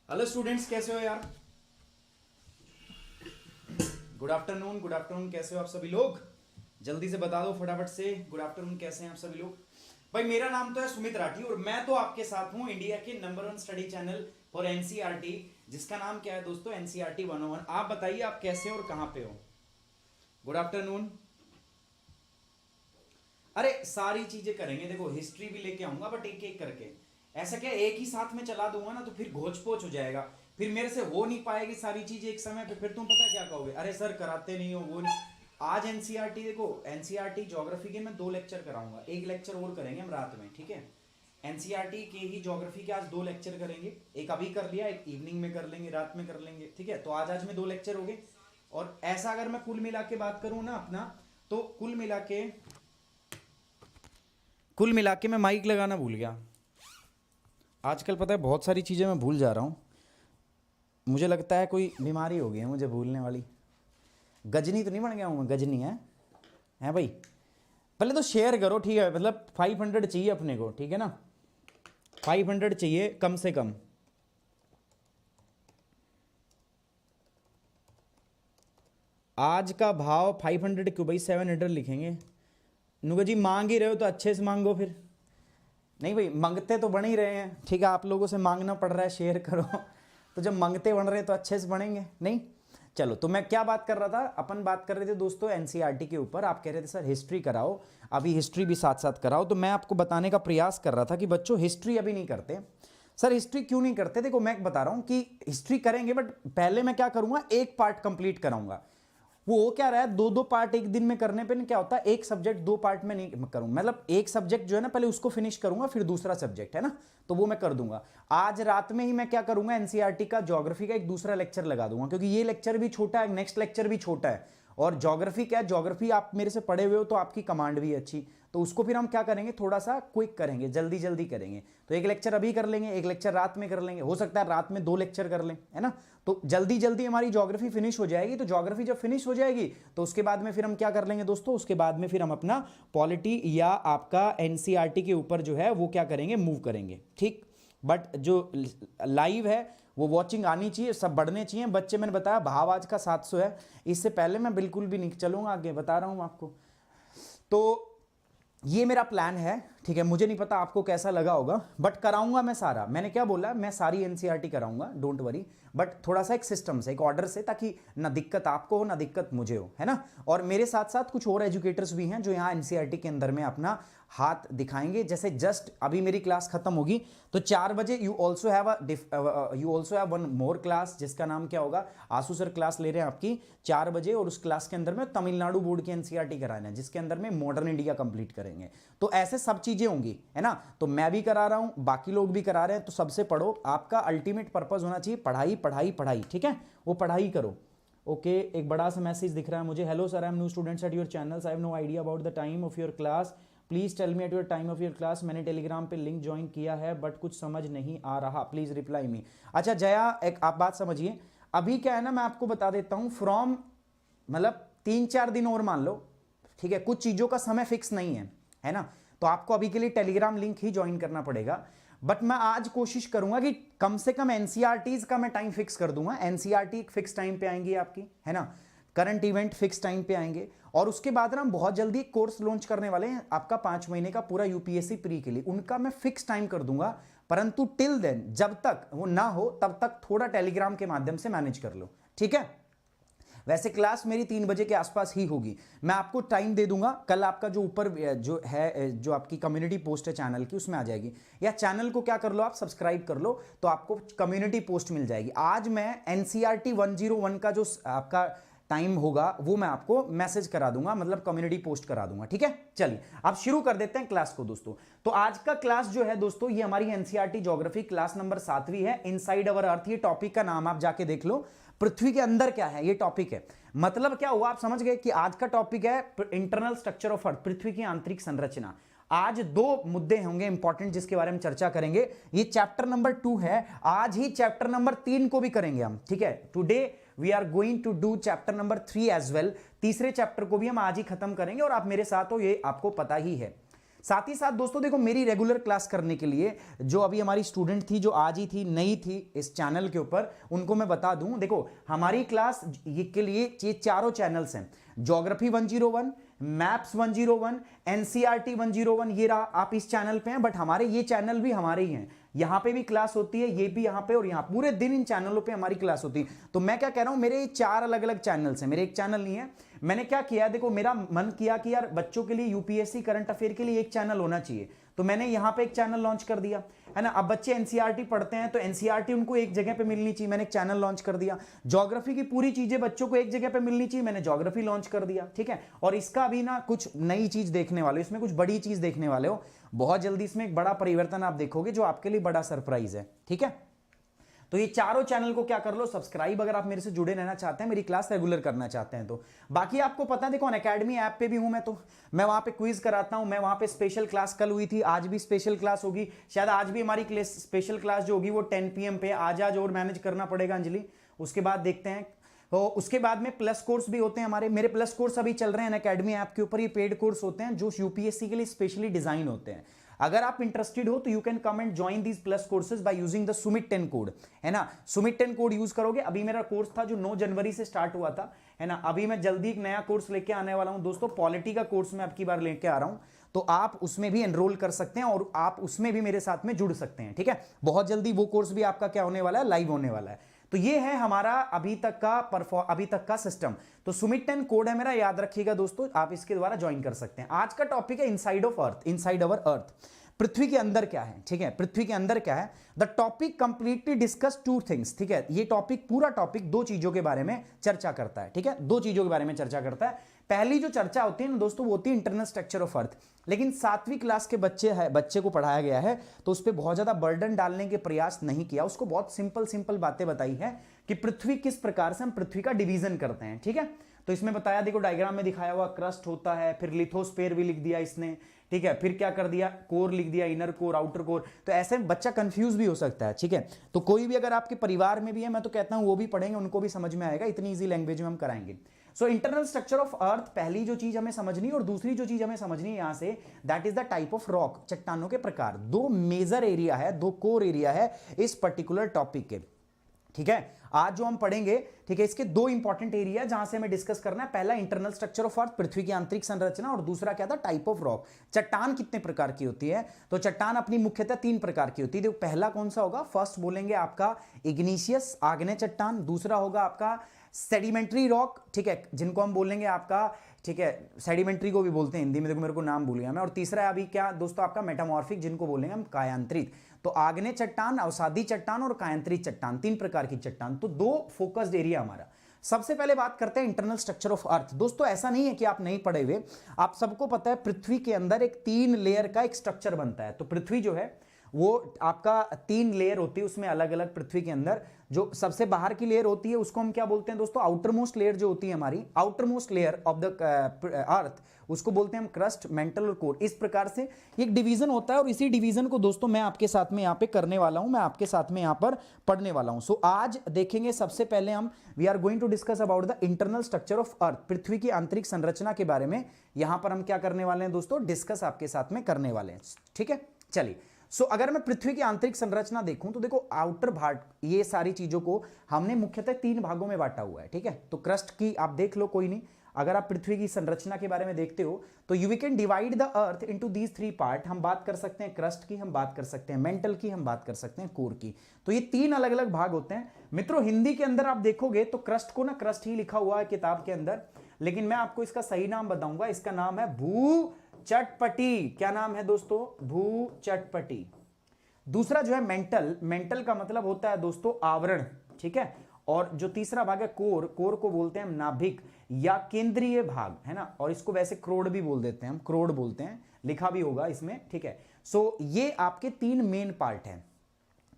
Hello students, कैसे हो यार? गुड आफ्टरनून, कैसे हो आप सभी लोग? जल्दी से बता दो फटाफट से, गुड आफ्टरनून, कैसे हैं आप सभी लोग? भाई मेरा नाम तो है सुमित राठी और मैं तो आपके साथ हूं इंडिया के number 1 study channel for NCERT, जिसका नाम क्या है दोस्तों? एनसीईआरटी 101। आप बताइए आप कैसे और कहां पे हो? Good afternoon. अरे सारी चीजें करेंगे, देखो हिस्ट्री भी लेके आऊंगा बट एक एक करके। ऐसा क्या एक ही साथ में चला दूंगा ना तो फिर घोच पोच हो जाएगा, फिर मेरे से हो नहीं पाएगी सारी चीजें एक समय पे, फिर तुम पता क्या कहोगे, अरे सर कराते नहीं हो वो नहीं। आज एनसीईआरटी देखो, एनसीईआरटी ज्योग्राफी के मैं 2 लेक्चर कराऊंगा, एक लेक्चर और करेंगे हम रात में, ठीक है? एनसीईआरटी के ही ज्योग्राफी के आज 2 लेक्चर करेंगे, एक अभी कर लिया, एक इवनिंग में कर लेंगे, रात में कर लेंगे, ठीक है? तो आज आज में 2 लेक्चर हो गए। और ऐसा अगर मैं कुल मिला के बात करूं ना अपना, तो कुल मिला के मैं माइक लगाना भूल गया। आजकल पता है बहुत सारी चीज़ें मैं भूल जा रहा हूँ, मुझे लगता है कोई बीमारी हो गई है मुझे भूलने वाली। गजनी तो नहीं बन गया हूँ मैं? गजनी है भाई? पहले तो शेयर करो, ठीक है? मतलब 500 चाहिए अपने को, ठीक है ना? 500 चाहिए कम से कम। आज का भाव 500 क्यों भाई, 700 लिखेंगे। नुगा जी मांग ही रहे हो तो अच्छे से मांगो फिर। नहीं भाई, मांगते तो बन ही रहे हैं, ठीक है? आप लोगों से मांगना पड़ रहा है, शेयर करो तो जब मांगते बन रहे हैं तो अच्छे से बनेंगे नहीं? चलो, तो मैं क्या बात कर रहा था, अपन बात कर रहे थे दोस्तों एनसीईआरटी के ऊपर। आप कह रहे थे सर हिस्ट्री कराओ, अभी हिस्ट्री भी साथ साथ कराओ, तो मैं आपको बताने का प्रयास कर रहा था कि बच्चों हिस्ट्री अभी नहीं करते। सर हिस्ट्री क्यों नहीं करते? देखो मैं बता रहा हूं कि हिस्ट्री करेंगे बट पहले मैं क्या करूंगा, एक पार्ट कंप्लीट कराऊंगा। वो हो क्या रहा है, 2-2 पार्ट एक दिन में करने पे क्या होता है, एक सब्जेक्ट 2 पार्ट में नहीं करूंगा, मतलब एक सब्जेक्ट जो है ना पहले उसको फिनिश करूंगा, फिर दूसरा सब्जेक्ट है ना, तो वो मैं कर दूंगा। आज रात में ही मैं क्या करूंगा, एनसीईआरटी का ज्योग्राफी का एक दूसरा लेक्चर लगा दूंगा, क्योंकि ये लेक्चर भी छोटा है, नेक्स्ट लेक्चर भी छोटा है। और ज्योग्राफी क्या है, ज्योग्राफी आप मेरे से पढ़े हुए हो तो आपकी कमांड भी है अच्छी, तो उसको फिर हम क्या करेंगे, थोड़ा सा क्विक करेंगे, जल्दी जल्दी करेंगे। तो एक लेक्चर अभी कर लेंगे, एक लेक्चर रात में कर लेंगे, हो सकता है रात में 2 लेक्चर कर लें, है ना? तो जल्दी जल्दी हमारी ज्योग्राफी फिनिश हो जाएगी। तो ज्योग्राफी जब फिनिश हो जाएगी तो उसके बाद में फिर हम क्या कर लेंगे दोस्तों, उसके बाद में फिर हम अपना पॉलिटी या आपका एनसीईआरटी के ऊपर जो है वो क्या करेंगे, मूव करेंगे, ठीक? बट जो लाइव है वो वॉचिंग आनी चाहिए, सब बढ़ने चाहिए बच्चे। मैंने बताया भाव आज का 700 है, इससे पहले मैं बिल्कुल भी नहीं चलूंगा आगे, बता रहा हूं आपको। तो ये मेरा प्लान है, ठीक है? मुझे नहीं पता आपको कैसा लगा होगा, बट कराऊंगा मैं सारा। मैंने क्या बोला, मैं सारी एनसीईआरटी कराऊंगा, डोंट वरी, बट थोड़ा सा एक सिस्टम से, एक ऑर्डर से, ताकि ना दिक्कत आपको हो ना दिक्कत मुझे हो, है ना? और मेरे साथ साथ कुछ और एजुकेटर्स भी हैं जो यहाँ एनसीईआरटी के अंदर में अपना हाथ दिखाएंगे। जैसे जस्ट अभी मेरी क्लास खत्म होगी तो 4 बजे you also have one more class, जिसका नाम क्या होगा, आसू सर क्लास ले रहे हैं आपकी 4 बजे, और उस क्लास के अंदर में तमिलनाडु बोर्ड की एनसीईआरटी कराना है, जिसके अंदर में मॉडर्न इंडिया कंप्लीट करेंगे। तो ऐसे सब चीजें होंगी, है ना? तो मैं भी करा रहा हूं, बाकी लोग भी करा रहे हैं, तो सबसे पढ़ो। आपका अल्टीमेट पर्पस होना चाहिए पढ़ाई पढ़ाई पढ़ाई, ठीक है? वो पढ़ाई करो। ओके, एक बड़ा सा मैसेज दिख रहा है मुझे, hello sir, I am new students at your channels, I have no idea about the time of your class, please tell me at your time of your class. मैंने टेलीग्राम पे link join किया है but कुछ समझ नहीं आ रहा, please reply me. अच्छा जया, एक आप बात समझिए, अभी क्या है ना, मैं आपको बता देता हूं, फ्रॉम मतलब 3-4 दिन और मान लो, ठीक है? कुछ चीजों का समय फिक्स नहीं है ना? तो आपको अभी के लिए टेलीग्राम लिंक ही ज्वाइन करना पड़ेगा। बट मैं आज कोशिश करूंगा कि कम से कम एनसीईआरटीज का मैं टाइम फिक्स कर दूंगा। एनसीईआरटी फिक्स टाइम पे आएंगी आपकी, है ना? करंट इवेंट फिक्स टाइम पे आएंगे, और उसके बाद ना हम बहुत जल्दी एक कोर्स लॉन्च करने वाले हैं आपका 5 महीने का पूरा यूपीएससी प्री के लिए, उनका मैं फिक्स टाइम कर दूंगा। परंतु टिल देन, जब तक वो ना हो तब तक थोड़ा टेलीग्राम के माध्यम से मैनेज कर लो, ठीक है? वैसे क्लास मेरी 3 बजे के आसपास ही होगी, मैं आपको टाइम दे दूंगा। कल आपका जो ऊपर जो है, जो आपकी कम्युनिटी पोस्ट है चैनल की, उसमें आ जाएगी, या चैनल को क्या कर लो आप, सब्सक्राइब कर लो, तो आपको कम्युनिटी पोस्ट मिल जाएगी। आज मैं एनसीईआरटी 101 का जो आपका टाइम होगा वो मैं आपको मैसेज करा दूंगा, मतलब कम्युनिटी पोस्ट करा दूंगा, ठीक है? चलिए अब शुरू कर देते हैं क्लास को दोस्तों। तो आज का क्लास जो है दोस्तों, ये हमारी एनसीईआरटी ज्योग्राफी क्लास नंबर 7वीं है, इनसाइड अवर अर्थ। ये टॉपिक का नाम आप जाके देख लो, पृथ्वी के अंदर क्या है, ये टॉपिक है। मतलब क्या हुआ, आप समझ गए कि आज का टॉपिक है इंटरनल स्ट्रक्चर ऑफ अर्थ, पृथ्वी की आंतरिक संरचना। आज 2 मुद्दे होंगे इंपॉर्टेंट जिसके बारे में चर्चा करेंगे। ये चैप्टर नंबर 2 है, आज ही चैप्टर नंबर 3 को भी करेंगे हम, ठीक है? Today we are going to do chapter number 3 as well. तीसरे चैप्टर को भी हम आज ही खत्म करेंगे, और आप मेरे साथ हो ये आपको पता ही है। साथ ही साथ दोस्तों देखो, मेरी रेगुलर क्लास करने के लिए जो अभी हमारी स्टूडेंट थी, जो आज ही थी, नई थी इस चैनल के ऊपर, उनको मैं बता दूं, देखो हमारी क्लास के लिए ये चारों चैनल्स हैं, ज्योग्राफी 101, मैप्स 101, एनसीईआरटी 101, ये रहा, आप इस चैनल पे हैं, बट हमारे ये चैनल भी हमारे ही हैं, यहां पे भी क्लास होती है, ये भी यहां पे, और यहां पूरे दिन इन चैनलों पे हमारी क्लास होती है। तो मैं क्या कह रहा हूं, मेरे 4 अलग अलग चैनल्स हैं, मेरे एक चैनल नहीं है। मैंने क्या किया, देखो मेरा मन किया कि यार बच्चों के लिए यूपीएससी करंट अफेयर के लिए एक चैनल होना चाहिए, तो मैंने यहां पे एक चैनल लॉन्च कर दिया, है ना। अब बच्चे एनसीईआरटी पढ़ते हैं तो एनसीईआरटी उनको एक जगह पे मिलनी चाहिए, मैंने एक चैनल लॉन्च कर दिया। ज्योग्राफी की पूरी चीजें बच्चों को एक जगह पे मिलनी चाहिए, मैंने ज्योग्राफी लॉन्च कर दिया, ठीक है। और इसका अभी ना कुछ नई चीज देखने वाले हो, इसमें कुछ बड़ी चीज देखने वाले हो, बहुत जल्दी इसमें एक बड़ा परिवर्तन आप देखोगे जो आपके लिए बड़ा सरप्राइज है, ठीक है। तो ये चारों चैनल को क्या कर लो, सब्सक्राइब, अगर आप मेरे से जुड़े रहना चाहते हैं, मेरी क्लास रेगुलर करना चाहते हैं तो। बाकी आपको पता है, देखो अनअकैडमी ऐप पे भी हूं मैं, तो मैं वहां पे क्विज कराता हूं, मैं वहां पे स्पेशल क्लास कल हुई थी, आज भी स्पेशल क्लास होगी, शायद आज भी हमारी स्पेशल क्लास जो होगी वो 10 PM पे, आज और मैनेज करना पड़ेगा अंजलि, उसके बाद देखते हैं। तो उसके बाद में प्लस कोर्स भी होते हैं हमारे, मेरे प्लस कोर्स अभी चल रहे हैं अनअकैडमी ऐप के ऊपर, ये पेड कोर्स होते हैं जो यूपीएससी के लिए स्पेशली डिजाइन होते हैं। अगर आप इंटरेस्टेड हो तो you can come and join these plus courses by using the Sumit 10 code, है ना। सुमित 10 कोड यूज करोगे, अभी मेरा कोर्स था जो 9 जनवरी से स्टार्ट हुआ था, है ना। अभी मैं जल्दी एक नया कोर्स लेके आने वाला हूं दोस्तों, पॉलिटी का कोर्स मैं अब की बार लेके आ रहा हूं, तो आप उसमें भी एनरोल कर सकते हैं और आप उसमें भी मेरे साथ में जुड़ सकते हैं, ठीक है। बहुत जल्दी वो कोर्स भी आपका क्या होने वाला है, लाइव होने वाला है। तो ये है हमारा अभी तक का सिस्टम। तो सुमित 10 कोड है मेरा, याद रखिएगा दोस्तों, आप इसके द्वारा ज्वाइन कर सकते हैं। आज का टॉपिक है inside of earth, inside our earth, पृथ्वी के अंदर क्या है, ठीक है, पृथ्वी के अंदर क्या है। The topic completely discuss 2 things, ठीक है। ये टॉपिक, पूरा टॉपिक 2 चीजों के बारे में चर्चा करता है, ठीक है, 2 चीजों के बारे में चर्चा करता है। पहली जो चर्चा होती है ना दोस्तों, वो होती है इंटरनल स्ट्रक्चर ऑफ अर्थ, लेकिन 7वीं क्लास के बच्चे को पढ़ाया गया है, तो उस पर बहुत ज्यादा बर्डन डालने के प्रयास नहीं किया, उसको बहुत सिंपल बातें बताई है कि पृथ्वी किस प्रकार से हम पृथ्वी का डिवीजन करते हैं, ठीक है। तो इसमें बताया, देखो डायग्राम में दिखाया हुआ, क्रस्ट होता है, फिर लिथोस्फीयर भी लिख दिया इसने, ठीक है, फिर क्या कर दिया, कोर लिख दिया, इनर कोर, आउटर कोर। तो ऐसे बच्चा कंफ्यूज भी हो सकता है, ठीक है। तो कोई भी अगर आपके परिवार में भी है, मैं तो कहता हूं वो भी पढ़ेंगे, उनको भी समझ में आएगा, इतनी इजी लैंग्वेज में हम कराएंगे। सो इंटरनल स्ट्रक्चर ऑफ अर्थ, पहली जो चीज हमें समझनी, और दूसरी जो चीज हमें समझनी है यहां से, that is the type of rock, चट्टानों के प्रकार। 2 मेजर एरिया है, 2 कोर एरिया है इस पर्टिकुलर टॉपिक के, ठीक है। आज जो हम पढ़ेंगे, ठीक है, इसके 2 इंपॉर्टेंट एरिया जहां से हमें डिस्कस करना है। पहला इंटरनल स्ट्रक्चर ऑफ अर्थ, पृथ्वी की आंतरिक संरचना, और दूसरा क्या था, टाइप ऑफ रॉक, चट्टान कितने प्रकार की होती है। तो चट्टान अपनी मुख्यतः 3 प्रकार की होती है। देखो पहला कौन सा होगा, फर्स्ट बोलेंगे आपका इग्निशियस, आग्नेय चट्टान। दूसरा होगा आपका सेडिमेंट्री रॉक, ठीक है, जिनको हम बोलेंगे आपका, ठीक है, सेडिमेंट्री को भी बोलते हैं हिंदी में, देखो मेरे को नाम भूल गया मैं। और तीसरा है अभी क्या दोस्तों आपका मेटामॉर्फिक, जिनको बोलेंगे हम कायांतरित। तो आग्नेय चट्टान, अवसादी चट्टान और कायांतरित चट्टान, 3 प्रकार की चट्टान। तो 2 फोकस्ड एरिया हमारा। सबसे पहले बात करते हैं इंटरनल स्ट्रक्चर ऑफ अर्थ। दोस्तों ऐसा नहीं है कि आप नहीं पढ़े हुए, आप सबको पता है पृथ्वी के अंदर एक 3 लेयर का एक स्ट्रक्चर बनता है। तो पृथ्वी जो है वो आपका 3 लेयर होती है उसमें अलग अलग पृथ्वी के अंदर। जो सबसे बाहर की लेयर होती है उसको हम क्या बोलते हैं दोस्तों, आउटर मोस्ट लेयर जो होती है हमारी, outer most layer of the earth, उसको बोलते हैं हम क्रस्ट, मेंटल और कोर। इस प्रकार से एक डिवीजन होता है, और इसी डिवीजन को दोस्तों मैं आपके साथ में यहाँ पे करने वाला हूं, मैं आपके साथ में यहाँ पर पढ़ने वाला हूं। सो आज देखेंगे, सबसे पहले हम we are going to discuss about the internal structure of earth, पृथ्वी की आंतरिक संरचना के बारे में यहां पर हम क्या करने वाले हैं दोस्तों, डिस्कस आपके साथ में करने वाले हैं, ठीक है। चलिए, सो अगर मैं पृथ्वी की आंतरिक संरचना देखूं तो देखो आउटर भाग, ये सारी चीजों को हमने मुख्यतः 3 भागों में बांटा हुआ है, ठीक है। तो क्रस्ट की आप देख लो, कोई नहीं, अगर आप पृथ्वी की संरचना के बारे में देखते हो तो you can divide the earth into these 3 part. हम बात कर सकते हैं क्रस्ट की, हम बात कर सकते हैं मेंटल की, हम बात कर सकते हैं कोर की। तो ये 3 अलग अलग भाग होते हैं मित्रों। हिंदी के अंदर आप देखोगे तो क्रस्ट को ना क्रस्ट ही लिखा हुआ है किताब के अंदर, लेकिन मैं आपको इसका सही नाम बताऊंगा। इसका नाम है भू चटपटी। क्या नाम है दोस्तों, भू चटपटी। दूसरा जो है मेंटल, मेंटल का मतलब होता है दोस्तों आवरण, ठीक है। और जो तीसरा भाग है कोर, कोर को बोलते हैं हम नाभिक या केंद्रीय भाग, है ना। और इसको वैसे क्रोड भी बोल देते हैं हम, क्रोड बोलते हैं, लिखा भी होगा इसमें, ठीक है। सो ये आपके 3 मेन पार्ट हैं,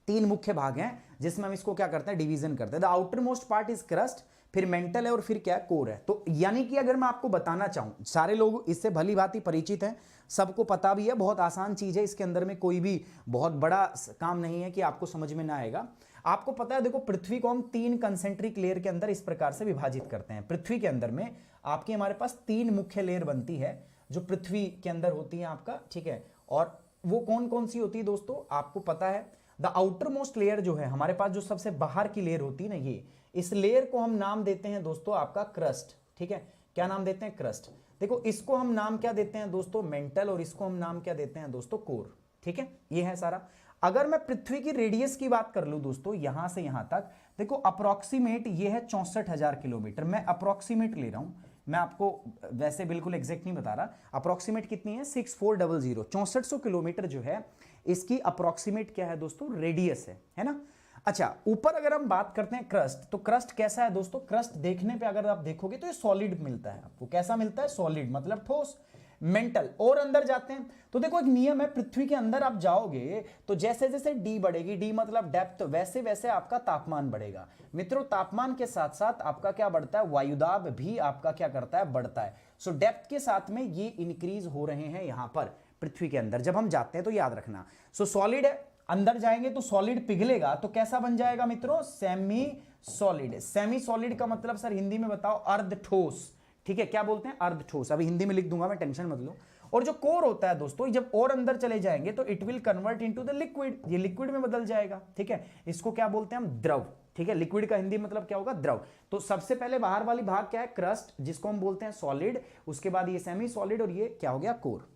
3 मुख्य भाग हैं जिसमें हम इसको क्या करते हैं, डिवीजन करते हैं। The outer most part is crust, फिर मेंटल है और फिर क्या कोर है। तो यानी कि अगर मैं आपको बताना चाहूं, सारे लोग इससे भली भांति परिचित हैं, सबको पता भी है, बहुत आसान चीज है, इसके अंदर में कोई भी बहुत बड़ा काम नहीं है कि आपको समझ में ना आएगा। आपको पता है देखो पृथ्वी को हम 3 कंसेंट्रिक लेयर के अंदर इस प्रकार से विभाजित करते हैं। पृथ्वी के अंदर में आपके हमारे पास 3 मुख्य लेयर बनती है। जो पृथ्वी के अंदर होती है आपका, ठीक है। और वो कौन कौन सी होती है दोस्तों, आपको पता है, द आउटर मोस्ट लेयर जो है हमारे पास, जो सबसे बाहर की लेयर होती है ना, ये इस लेयर को हम नाम देते हैं दोस्तों आपका क्रस्ट, ठीक है। क्या नाम देते हैं, क्रस्ट। देखो इसको हम नाम क्या देते हैं दोस्तों, मेंटल, और इसको हम नाम क्या देते हैं दोस्तों, कोर, ठीक है। ये है सारा। अगर मैं पृथ्वी की रेडियस की बात कर लूं दोस्तों, यहां से यहां तक, देखो अप्रोक्सीमेट ये है 64,000 किलोमीटर। मैं अप्रोक्सीमेट ले रहा हूं, मैं आपको वैसे बिल्कुल एग्जैक्ट नहीं बता रहा। अप्रोक्सीमेट कितनी है, 6400, 6400 किलोमीटर जो है इसकी अप्रोक्सीमेट क्या है दोस्तों, रेडियस है ना। अच्छा, ऊपर अगर हम बात करते हैं क्रस्ट, तो क्रस्ट कैसा है दोस्तों, क्रस्ट देखने पे अगर आप देखोगे तो ये सॉलिड मिलता है आपको। कैसा मिलता है, सॉलिड, मतलब ठोस। मेंटल, और अंदर जाते हैं तो देखो एक नियम है, पृथ्वी के अंदर आप जाओगे तो जैसे जैसे डी बढ़ेगी, डी मतलब डेप्थ, वैसे वैसे आपका तापमान बढ़ेगा। मित्रों तापमान के साथ साथ आपका क्या बढ़ता है, वायुदाब भी आपका क्या करता है, बढ़ता है। सो डेप्थ के साथ में ये इंक्रीज हो रहे हैं यहां पर पृथ्वी के अंदर जब हम जाते हैं, तो याद रखना। सो सॉलिड है, अंदर जाएंगे तो सॉलिड पिघलेगा, तो कैसा बन जाएगा मित्रों, सेमी सॉलिड। सेमी सॉलिड का मतलब सर हिंदी में बताओ, अर्ध ठोस, ठीक है। क्या बोलते हैं, अर्ध ठोस। अभी हिंदी में लिख दूंगा मैं, टेंशन मत लो। और जो कोर होता है दोस्तों, जब और अंदर चले जाएंगे तो it will convert into the liquid, ये लिक्विड में बदल जाएगा, ठीक है। इसको क्या बोलते हैं हम, द्रव, ठीक है। लिक्विड का हिंदी मतलब क्या होगा, द्रव। तो सबसे पहले बाहर वाली भाग क्या है, क्रस्ट, जिसको हम बोलते हैं सॉलिड, उसके बाद ये सेमी सॉलिड, और ये क्या हो गया, कोर,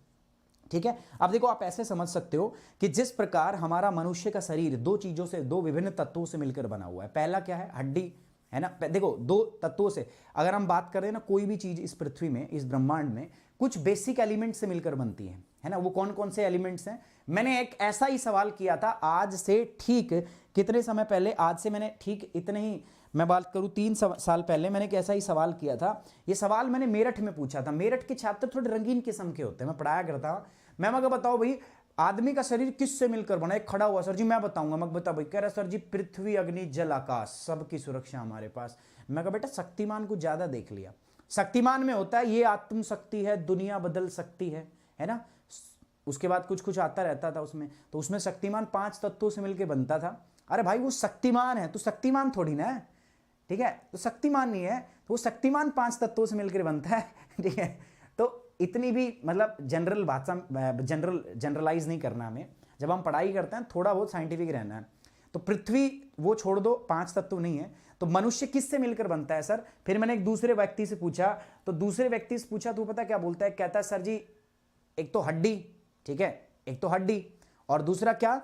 ठीक है। अब देखो आप ऐसे समझ सकते हो कि जिस प्रकार हमारा मनुष्य का शरीर दो चीजों से, दो विभिन्न तत्वों से मिलकर बना हुआ है। पहला क्या है, हड्डी, है ना। देखो दो तत्वों से अगर हम बात करें ना, कोई भी चीज इस पृथ्वी में, इस ब्रह्मांड में कुछ बेसिक एलिमेंट से मिलकर बनती है ना। वो कौन कौन से एलिमेंट्स हैं, मैंने एक ऐसा ही सवाल किया था आज से ठीक कितने समय पहले, आज से मैंने ठीक इतने ही, मैं बात करूं 3 साल पहले मैंने एक ऐसा ही सवाल किया था। ये सवाल मैंने मेरठ में पूछा था। मेरठ के छात्र थोड़े रंगीन किस्म के होते हैं, मैं पढ़ाया करता हूं। मैं मगर बताओ भाई, आदमी का शरीर किससे मिलकर बना, एक खड़ा हुआ, सर जी मैं बताऊंगा, मैं बता भाई, कह रहा सर जी पृथ्वी अग्नि जल आकाश सबकी सुरक्षा हमारे पास। मैं कहा बेटा शक्तिमान को ज्यादा देख लिया, शक्तिमान में होता है ये आत्म शक्ति है, दुनिया बदल सकती है ना। उसके बाद कुछ कुछ आता रहता था उसमें, तो उसमें शक्तिमान 5 तत्वों से मिलकर बनता था। अरे भाई वो शक्तिमान है, तो शक्तिमान थोड़ी ना है, ठीक है। तो शक्तिमान नहीं है, तो वो शक्तिमान 5 तत्वों से मिलकर बनता है, ठीक है। तो इतनी भी मतलब जनरल भाषा, जनरलाइज नहीं करना हमें। जब हम पढ़ाई करते हैं थोड़ा बहुत साइंटिफिक रहना है। तो पृथ्वी वो छोड़ दो, 5 तत्व नहीं है। तो मनुष्य किससे मिलकर बनता है सर, फिर मैंने एक दूसरे व्यक्ति से पूछा, तो दूसरे व्यक्ति से पूछा तो पता क्या बोलता है, कहता है सर जी एक तो हड्डी, ठीक है, एक तो हड्डी, और दूसरा क्या,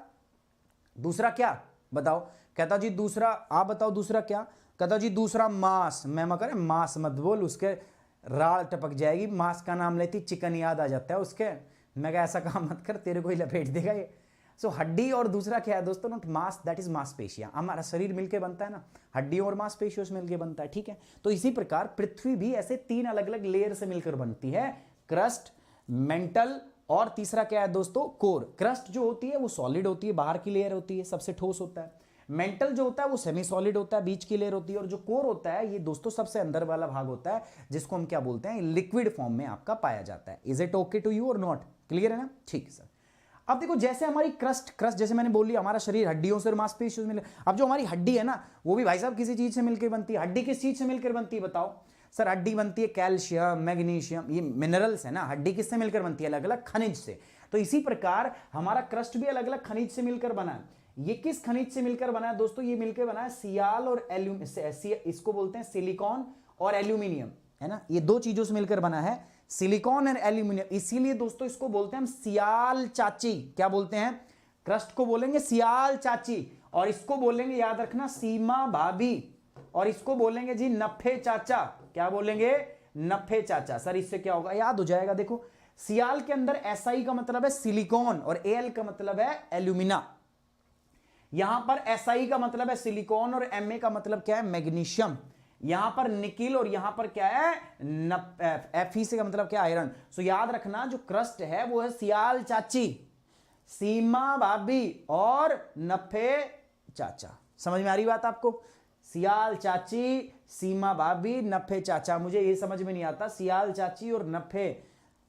दूसरा क्या बताओ। कहता जी दूसरा, आप बताओ दूसरा क्या। कहता जी दूसरा मांस। मैं कह मांस मत बोल, उसके राल टपक जाएगी, मांस का नाम लेती चिकन याद आ जाता है उसके। मैं कहा ऐसा काम मत कर, तेरे को ही लपेट देगा ये। सो हड्डी और दूसरा क्या है दोस्तों, नॉट मांस, दैट इज मांसपेशियां। हमारा शरीर मिलके बनता है ना, हड्डियों और मांसपेशियों से मिलकर बनता है, ठीक है। तो इसी प्रकार पृथ्वी भी ऐसे 3 अलग अलग लेयर से मिलकर बनती है, क्रस्ट, मेंटल, और तीसरा क्या है दोस्तों, कोर। क्रस्ट जो होती है वो सॉलिड होती है, बाहर की लेयर होती है, सबसे ठोस होता है। मेंटल जो होता है वो सेमी सॉलिड होता है, बीच की लेयर होती है। और जो कोर होता है ये दोस्तों सबसे अंदर वाला भाग होता है, जिसको हम क्या बोलते हैं, लिक्विड फॉर्म में आपका पाया जाता है। Is it okay to you और नॉट, क्लियर है ना, ठीक है सर। अब देखो जैसे हमारी क्रस्ट जैसे मैंने बोली, हमारा शरीर हड्डियों से और मांसपेशियों से मिले। अब जो हमारी हड्डी है ना, वो भी भाई साहब किसी चीज से मिलकर बनती है। हड्डी किस चीज से मिलकर बनती है बताओ सर। हड्डी बनती है कैल्शियम, मैग्नीशियम, ये मिनरल्स है ना। हड्डी किससे मिलकर बनती है, अलग अलग खनिज से। तो इसी प्रकार हमारा क्रस्ट भी अलग अलग खनिज से मिलकर बना है। ये किस खनिज से मिलकर बना है दोस्तों, ये मिलकर बना है सियाल और एल्यूमिनियम, इसको बोलते हैं सिलिकॉन और एल्यूमिनियम, है ना। ये 2 चीजों से मिलकर बना है, सिलिकॉन और एल्यूमिनियम। इसीलिए दोस्तों इसको बोलते हैं हम सियाल चाची। क्या बोलते हैं, क्रस्ट को बोलेंगे सियाल चाची, और इसको बोलेंगे याद रखना सीमा भाभी, और इसको बोलेंगे जी नफे चाचा। क्या बोलेंगे, नफे चाचा। सर इससे क्या होगा, याद हो जाएगा। देखो सियाल के अंदर SI का मतलब है सिलिकॉन और Al का मतलब है एल्यूमिना। यहां पर SI का मतलब है सिलिकॉन और Ma का मतलब क्या है, मैग्नीशियम। यहां पर निकिल और यहां पर क्या है, Fe से का मतलब क्या, आयरन। सो याद रखना जो क्रस्ट है वो है सियाल चाची, सीमा भाभी और नफे चाचा। समझ में आ रही बात आपको, सियाल चाची, सीमा भाभी, नफे चाचा। मुझे ये समझ में नहीं आता सियाल चाची और नफे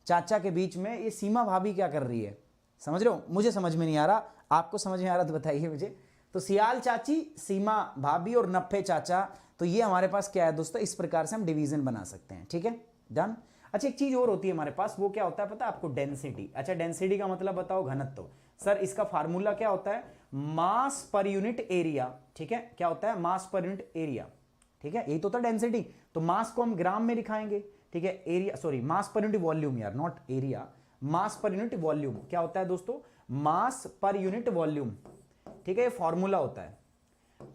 चाचा के बीच में ये सीमा भाभी क्या कर रही है, समझ रहे हो। मुझे समझ में नहीं आ रहा, आपको समझ में आ रहा तो बताइए मुझे। तो सियाल चाची, सीमा भाभी और नफे चाचा, तो ये हमारे पास क्या है दोस्तों, इस प्रकार से हम डिवीजन बना सकते हैं, ठीक है, डन। अच्छा एक चीज और होती है हमारे पास, वो क्या होता है पता है आपको, डेंसिटी। अच्छा डेंसिटी का मतलब बताओ घनत्व। सर इसका फार्मूला क्या होता है, मास पर यूनिट एरिया, ठीक है, क्या होता है, मास पर यूनिट एरिया, ठीक है, यही तो होता है डेंसिटी। तो मास को हम ग्राम में दिखाएंगे, ठीक है, area sorry mass per unit volume यार, not area, mass per unit volume क्या होता है दोस्तों, मास पर यूनिट वॉल्यूम, ठीक है, ये फॉर्मूला होता है।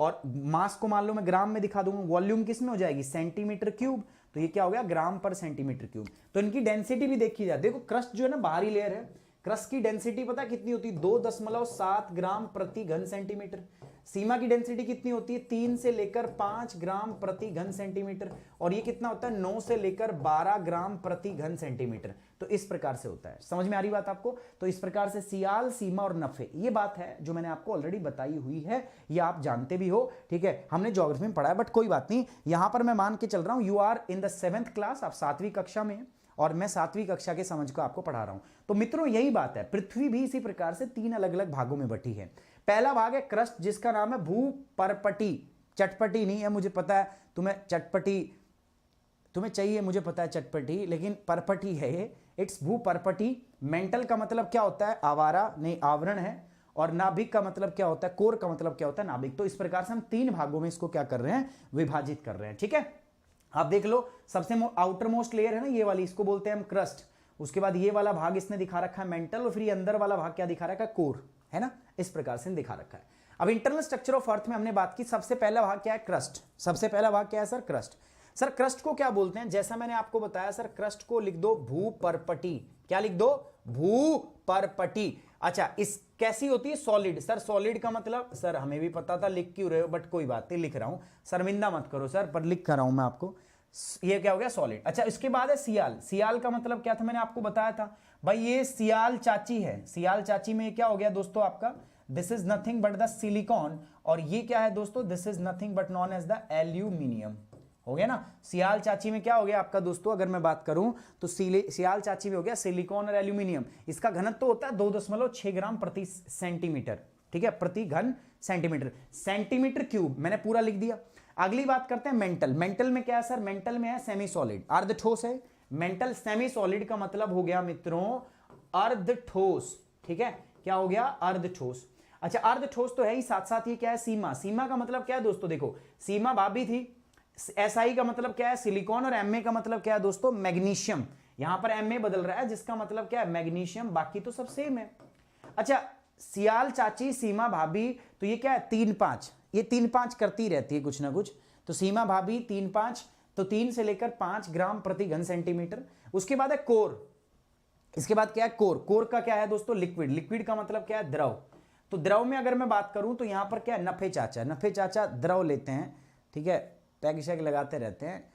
और मास को मान लो मैं ग्राम में दिखा दूंगा, वॉल्यूम किस में हो जाएगी, सेंटीमीटर क्यूब, तो ये क्या हो गया, ग्राम पर सेंटीमीटर क्यूब। तो इनकी डेंसिटी भी देखी जाए, देखो क्रस्ट जो है ना बाहरी लेयर है, क्रस्ट की डेंसिटी पता है कितनी होती है, 2.7 ग्राम प्रति घन सेंटीमीटर। सीमा की डेंसिटी कितनी होती है, 3 से लेकर 5 ग्राम प्रति घन सेंटीमीटर। और ये कितना होता है, 9 से लेकर 12 ग्राम प्रति घन सेंटीमीटर। तो इस प्रकार से होता है, समझ में आ रही बात आपको। तो इस प्रकार से सियाल, सीमा और नफे, ये बात है जो मैंने आपको ऑलरेडी बताई हुई है, ये आप जानते भी हो, ठीक है, हमने ज्योग्राफी में पढ़ा है, बट कोई बात नहीं। यहां पर मैं मान के चल रहा हूं, you are in the 7th class, आप 7वीं कक्षा में, और मैं 7वीं कक्षा के समझ को आपको पढ़ा रहा हूं। तो मित्रों यही बात है, पृथ्वी भी इसी प्रकार से 3 अलग अलग भागों में बटी है। पहला भाग है क्रस्ट, जिसका नाम है भूपर्पटी, चटपटी नहीं है, मुझे पता है तुम्हें चटपटी तुम्हें चाहिए, मुझे पता है चटपटी, लेकिन परपटी है ये, इट्स भूपर्पटी। मेंटल का मतलब क्या होता है, आवारा नहीं, आवरण है। और नाभिक का मतलब क्या होता है, कोर का मतलब क्या होता है, नाभिक। तो इस प्रकार से हम 3 भागों में इसको क्या कर रहे हैं, विभाजित कर रहे हैं, ठीक है। आप देख लो, सबसे आउटर मोस्ट लेयर है ना ये वाली, इसको बोलते हैं हम क्रस्ट। उसके बाद ये वाला भाग इसने दिखा रखा है मेंटल, और फिर ये अंदर वाला भाग क्या दिखा रखा है, कोर, है ना, इस प्रकार से दिखा रखा है। अब इंटरनल स्ट्रक्चर ऑफ अर्थ में हमने बात की, सबसे पहला भाग क्या है, क्रस्ट। सबसे पहला भाग क्या है सर, क्रस्ट। सर क्रस्ट को क्या बोलते हैं, जैसा मैंने आपको बताया सर, क्रस्ट को लिख दो भूपर्पटी। क्या लिख दो, भूपर्पटी। अच्छा इस कैसी होती है, सॉलिड। सर सॉलिड का मतलब, सर हमें भी पता था, लिख क्यों रहे हो, बट कोई बात नहीं, लिख रहा हूं, शर्मिंदा मत करो सर, पर लिख कर रहा हूं मैं आपको। ये क्या हो गया, सॉलिड। अच्छा इसके बाद है सियाल। सियाल का मतलब क्या था, मैंने आपको बताया था भाई, ये सियाल चाची है। सियाल चाची में क्या हो गया दोस्तों आपका, this is nothing but the silicon. और ये क्या है दोस्तों, this is nothing but known as the aluminium. हो गया ना, सियाल चाची में क्या हो गया आपका दोस्तों, अगर मैं बात करूं तो सियाल चाची में हो गया सिलिकॉन और एल्यूमिनियम। इसका घनत्व तो होता है 2.6 ग्राम प्रति सेंटीमीटर, ठीक है, प्रति घन सेंटीमीटर, सेंटीमीटर क्यूब, मैंने पूरा लिख दिया। अगली बात करते हैं मेंटल। मेंटल में क्या है सर, मेंटल में है सेमी सॉलिड, अर्ध ठोस है। मेंटल सेमी सॉलिड का मतलब हो गया मित्रों अर्ध ठोस, ठीक है, क्या हो गया, अर्ध ठोस। अच्छा अर्ध ठोस तो है ही, साथ साथ ये क्या है, सीमा। सीमा का मतलब क्या है दोस्तों, देखो सीमा भाभी थी, SI का मतलब क्या है, सिलिकॉन, और MA का मतलब क्या है दोस्तों, मैग्नीशियम। यहां पर MA बदल रहा है, जिसका मतलब क्या है, मैग्नीशियम, बाकी तो सब सेम है। अच्छा सियाल चाची, सीमा भाभी, तो ये क्या है, 3-5, ये 3-5 करती रहती है कुछ ना कुछ। तो सीमा भाभी 3-5, तो 3 से लेकर 5 ग्राम प्रति घन सेंटीमीटर। उसके बाद है कोर। इसके बाद क्या है, कोर। कोर का क्या है दोस्तों, लिक्विड। लिक्विड का मतलब क्या है, द्रव। तो द्रव में अगर मैं बात करूं तो यहां पर क्या है, नफे चाचा। नफे चाचा द्रव लेते हैं, ठीक है, पैग शैग लगाते रहते हैं।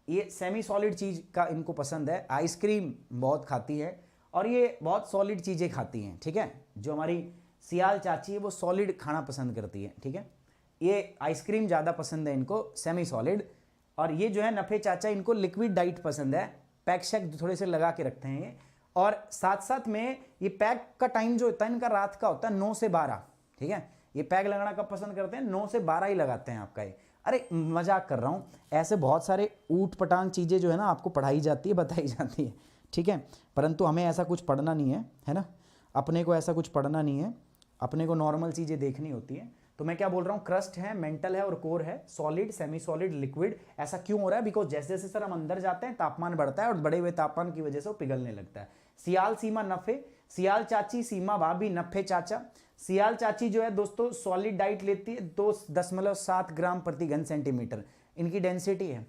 ये सेमी सॉलिड चीज का इनको पसंद है, आइसक्रीम बहुत खाती है, और ये बहुत सॉलिड चीजें खाती हैं, ठीक है। जो हमारी सियाल चाची है वो सॉलिड खाना पसंद करती है, ठीक है। ये आइसक्रीम ज़्यादा पसंद है इनको, सेमी सॉलिड। और ये जो है नफे चाचा, इनको लिक्विड डाइट पसंद है, पैक शैक थोड़े से लगा के रखते हैं ये। और साथ साथ में ये पैक का टाइम जो होता है इनका रात का होता है 9 से 12, ठीक है। ये पैक लगाना कब पसंद करते हैं, 9 से 12 ही लगाते हैं आपका ये। अरे मजाक कर रहा हूँ, ऐसे बहुत सारे ऊट पटांग चीज़ें जो है ना आपको पढ़ाई जाती है, बताई जाती है, ठीक है, परंतु हमें ऐसा कुछ पढ़ना नहीं है ना, अपने को ऐसा कुछ पढ़ना नहीं है, अपने को नॉर्मल चीज़ें देखनी होती है। तो मैं क्या बोल रहा हूँ, क्रस्ट है, मेंटल है और कोर है, सॉलिड, सेमी सॉलिड, लिक्विड। ऐसा क्यों हो रहा है, बिकॉज जैसे जैसे सर हम अंदर जाते हैं तापमान बढ़ता है, और बढ़े हुए तापमान की वजह से वो पिघलने लगता है। सियाल, सीमा, नफे। सियाल चाची, सीमा भाभी, नफे चाचा। सियाल चाची जो है दोस्तों सॉलिड डाइट लेती है, 2.7 ग्राम प्रति घन सेंटीमीटर इनकी डेंसिटी है।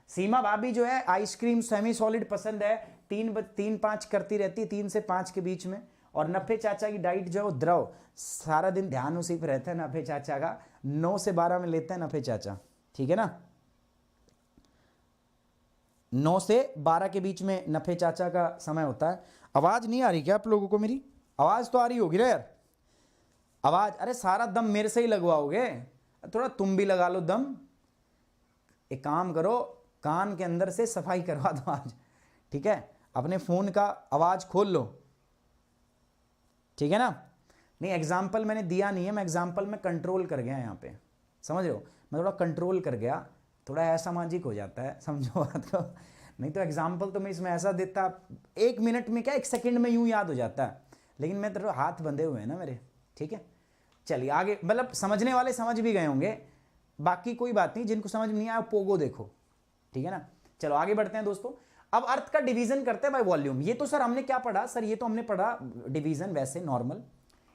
सीमा भाभी जो है आइसक्रीम सेमी सॉलिड पसंद है, 3-5 करती रहती है, 3 से 5 के बीच में। और नफे चाचा की डाइट जो है वो द्रव, सारा दिन ध्यान उसी पर रहता है नफे चाचा का, 9 से 12 में लेते हैं नफे चाचा, ठीक है ना, 9 से 12 के बीच में नफे चाचा का समय होता है। आवाज नहीं आ रही क्या आप लोगों को, मेरी आवाज तो आ रही होगी ना यार, आवाज। अरे सारा दम मेरे से ही लगवाओगे, थोड़ा तुम भी लगा लो दम। एक काम करो, कान के अंदर से सफाई करवा दो आज, ठीक है, अपने फोन का आवाज खोल लो, ठीक है ना। नहीं एग्जाम्पल मैंने दिया नहीं है, मैं एग्जाम्पल में कंट्रोल कर गया यहाँ पे, समझ रहे हो, मैं थोड़ा कंट्रोल कर गया, थोड़ा असामाजिक हो जाता है, समझो बात को। नहीं तो एग्जाम्पल तो मैं इसमें ऐसा देता, 1 मिनट में क्या 1 सेकंड में यूं याद हो जाता है, लेकिन मैं तो हाथ बंधे हुए हैं ना मेरे। ठीक है, चलिए आगे, मतलब समझने वाले समझ भी गए होंगे, बाकी कोई बात नहीं, जिनको समझ में नहीं आया पोगो देखो। ठीक है ना, चलो आगे बढ़ते हैं दोस्तों। अब अर्थ का डिवीजन करते हैं बाय वॉल्यूम। ये तो सर हमने क्या पढ़ा सर, ये तो हमने पढ़ा डिवीजन वैसे नॉर्मल,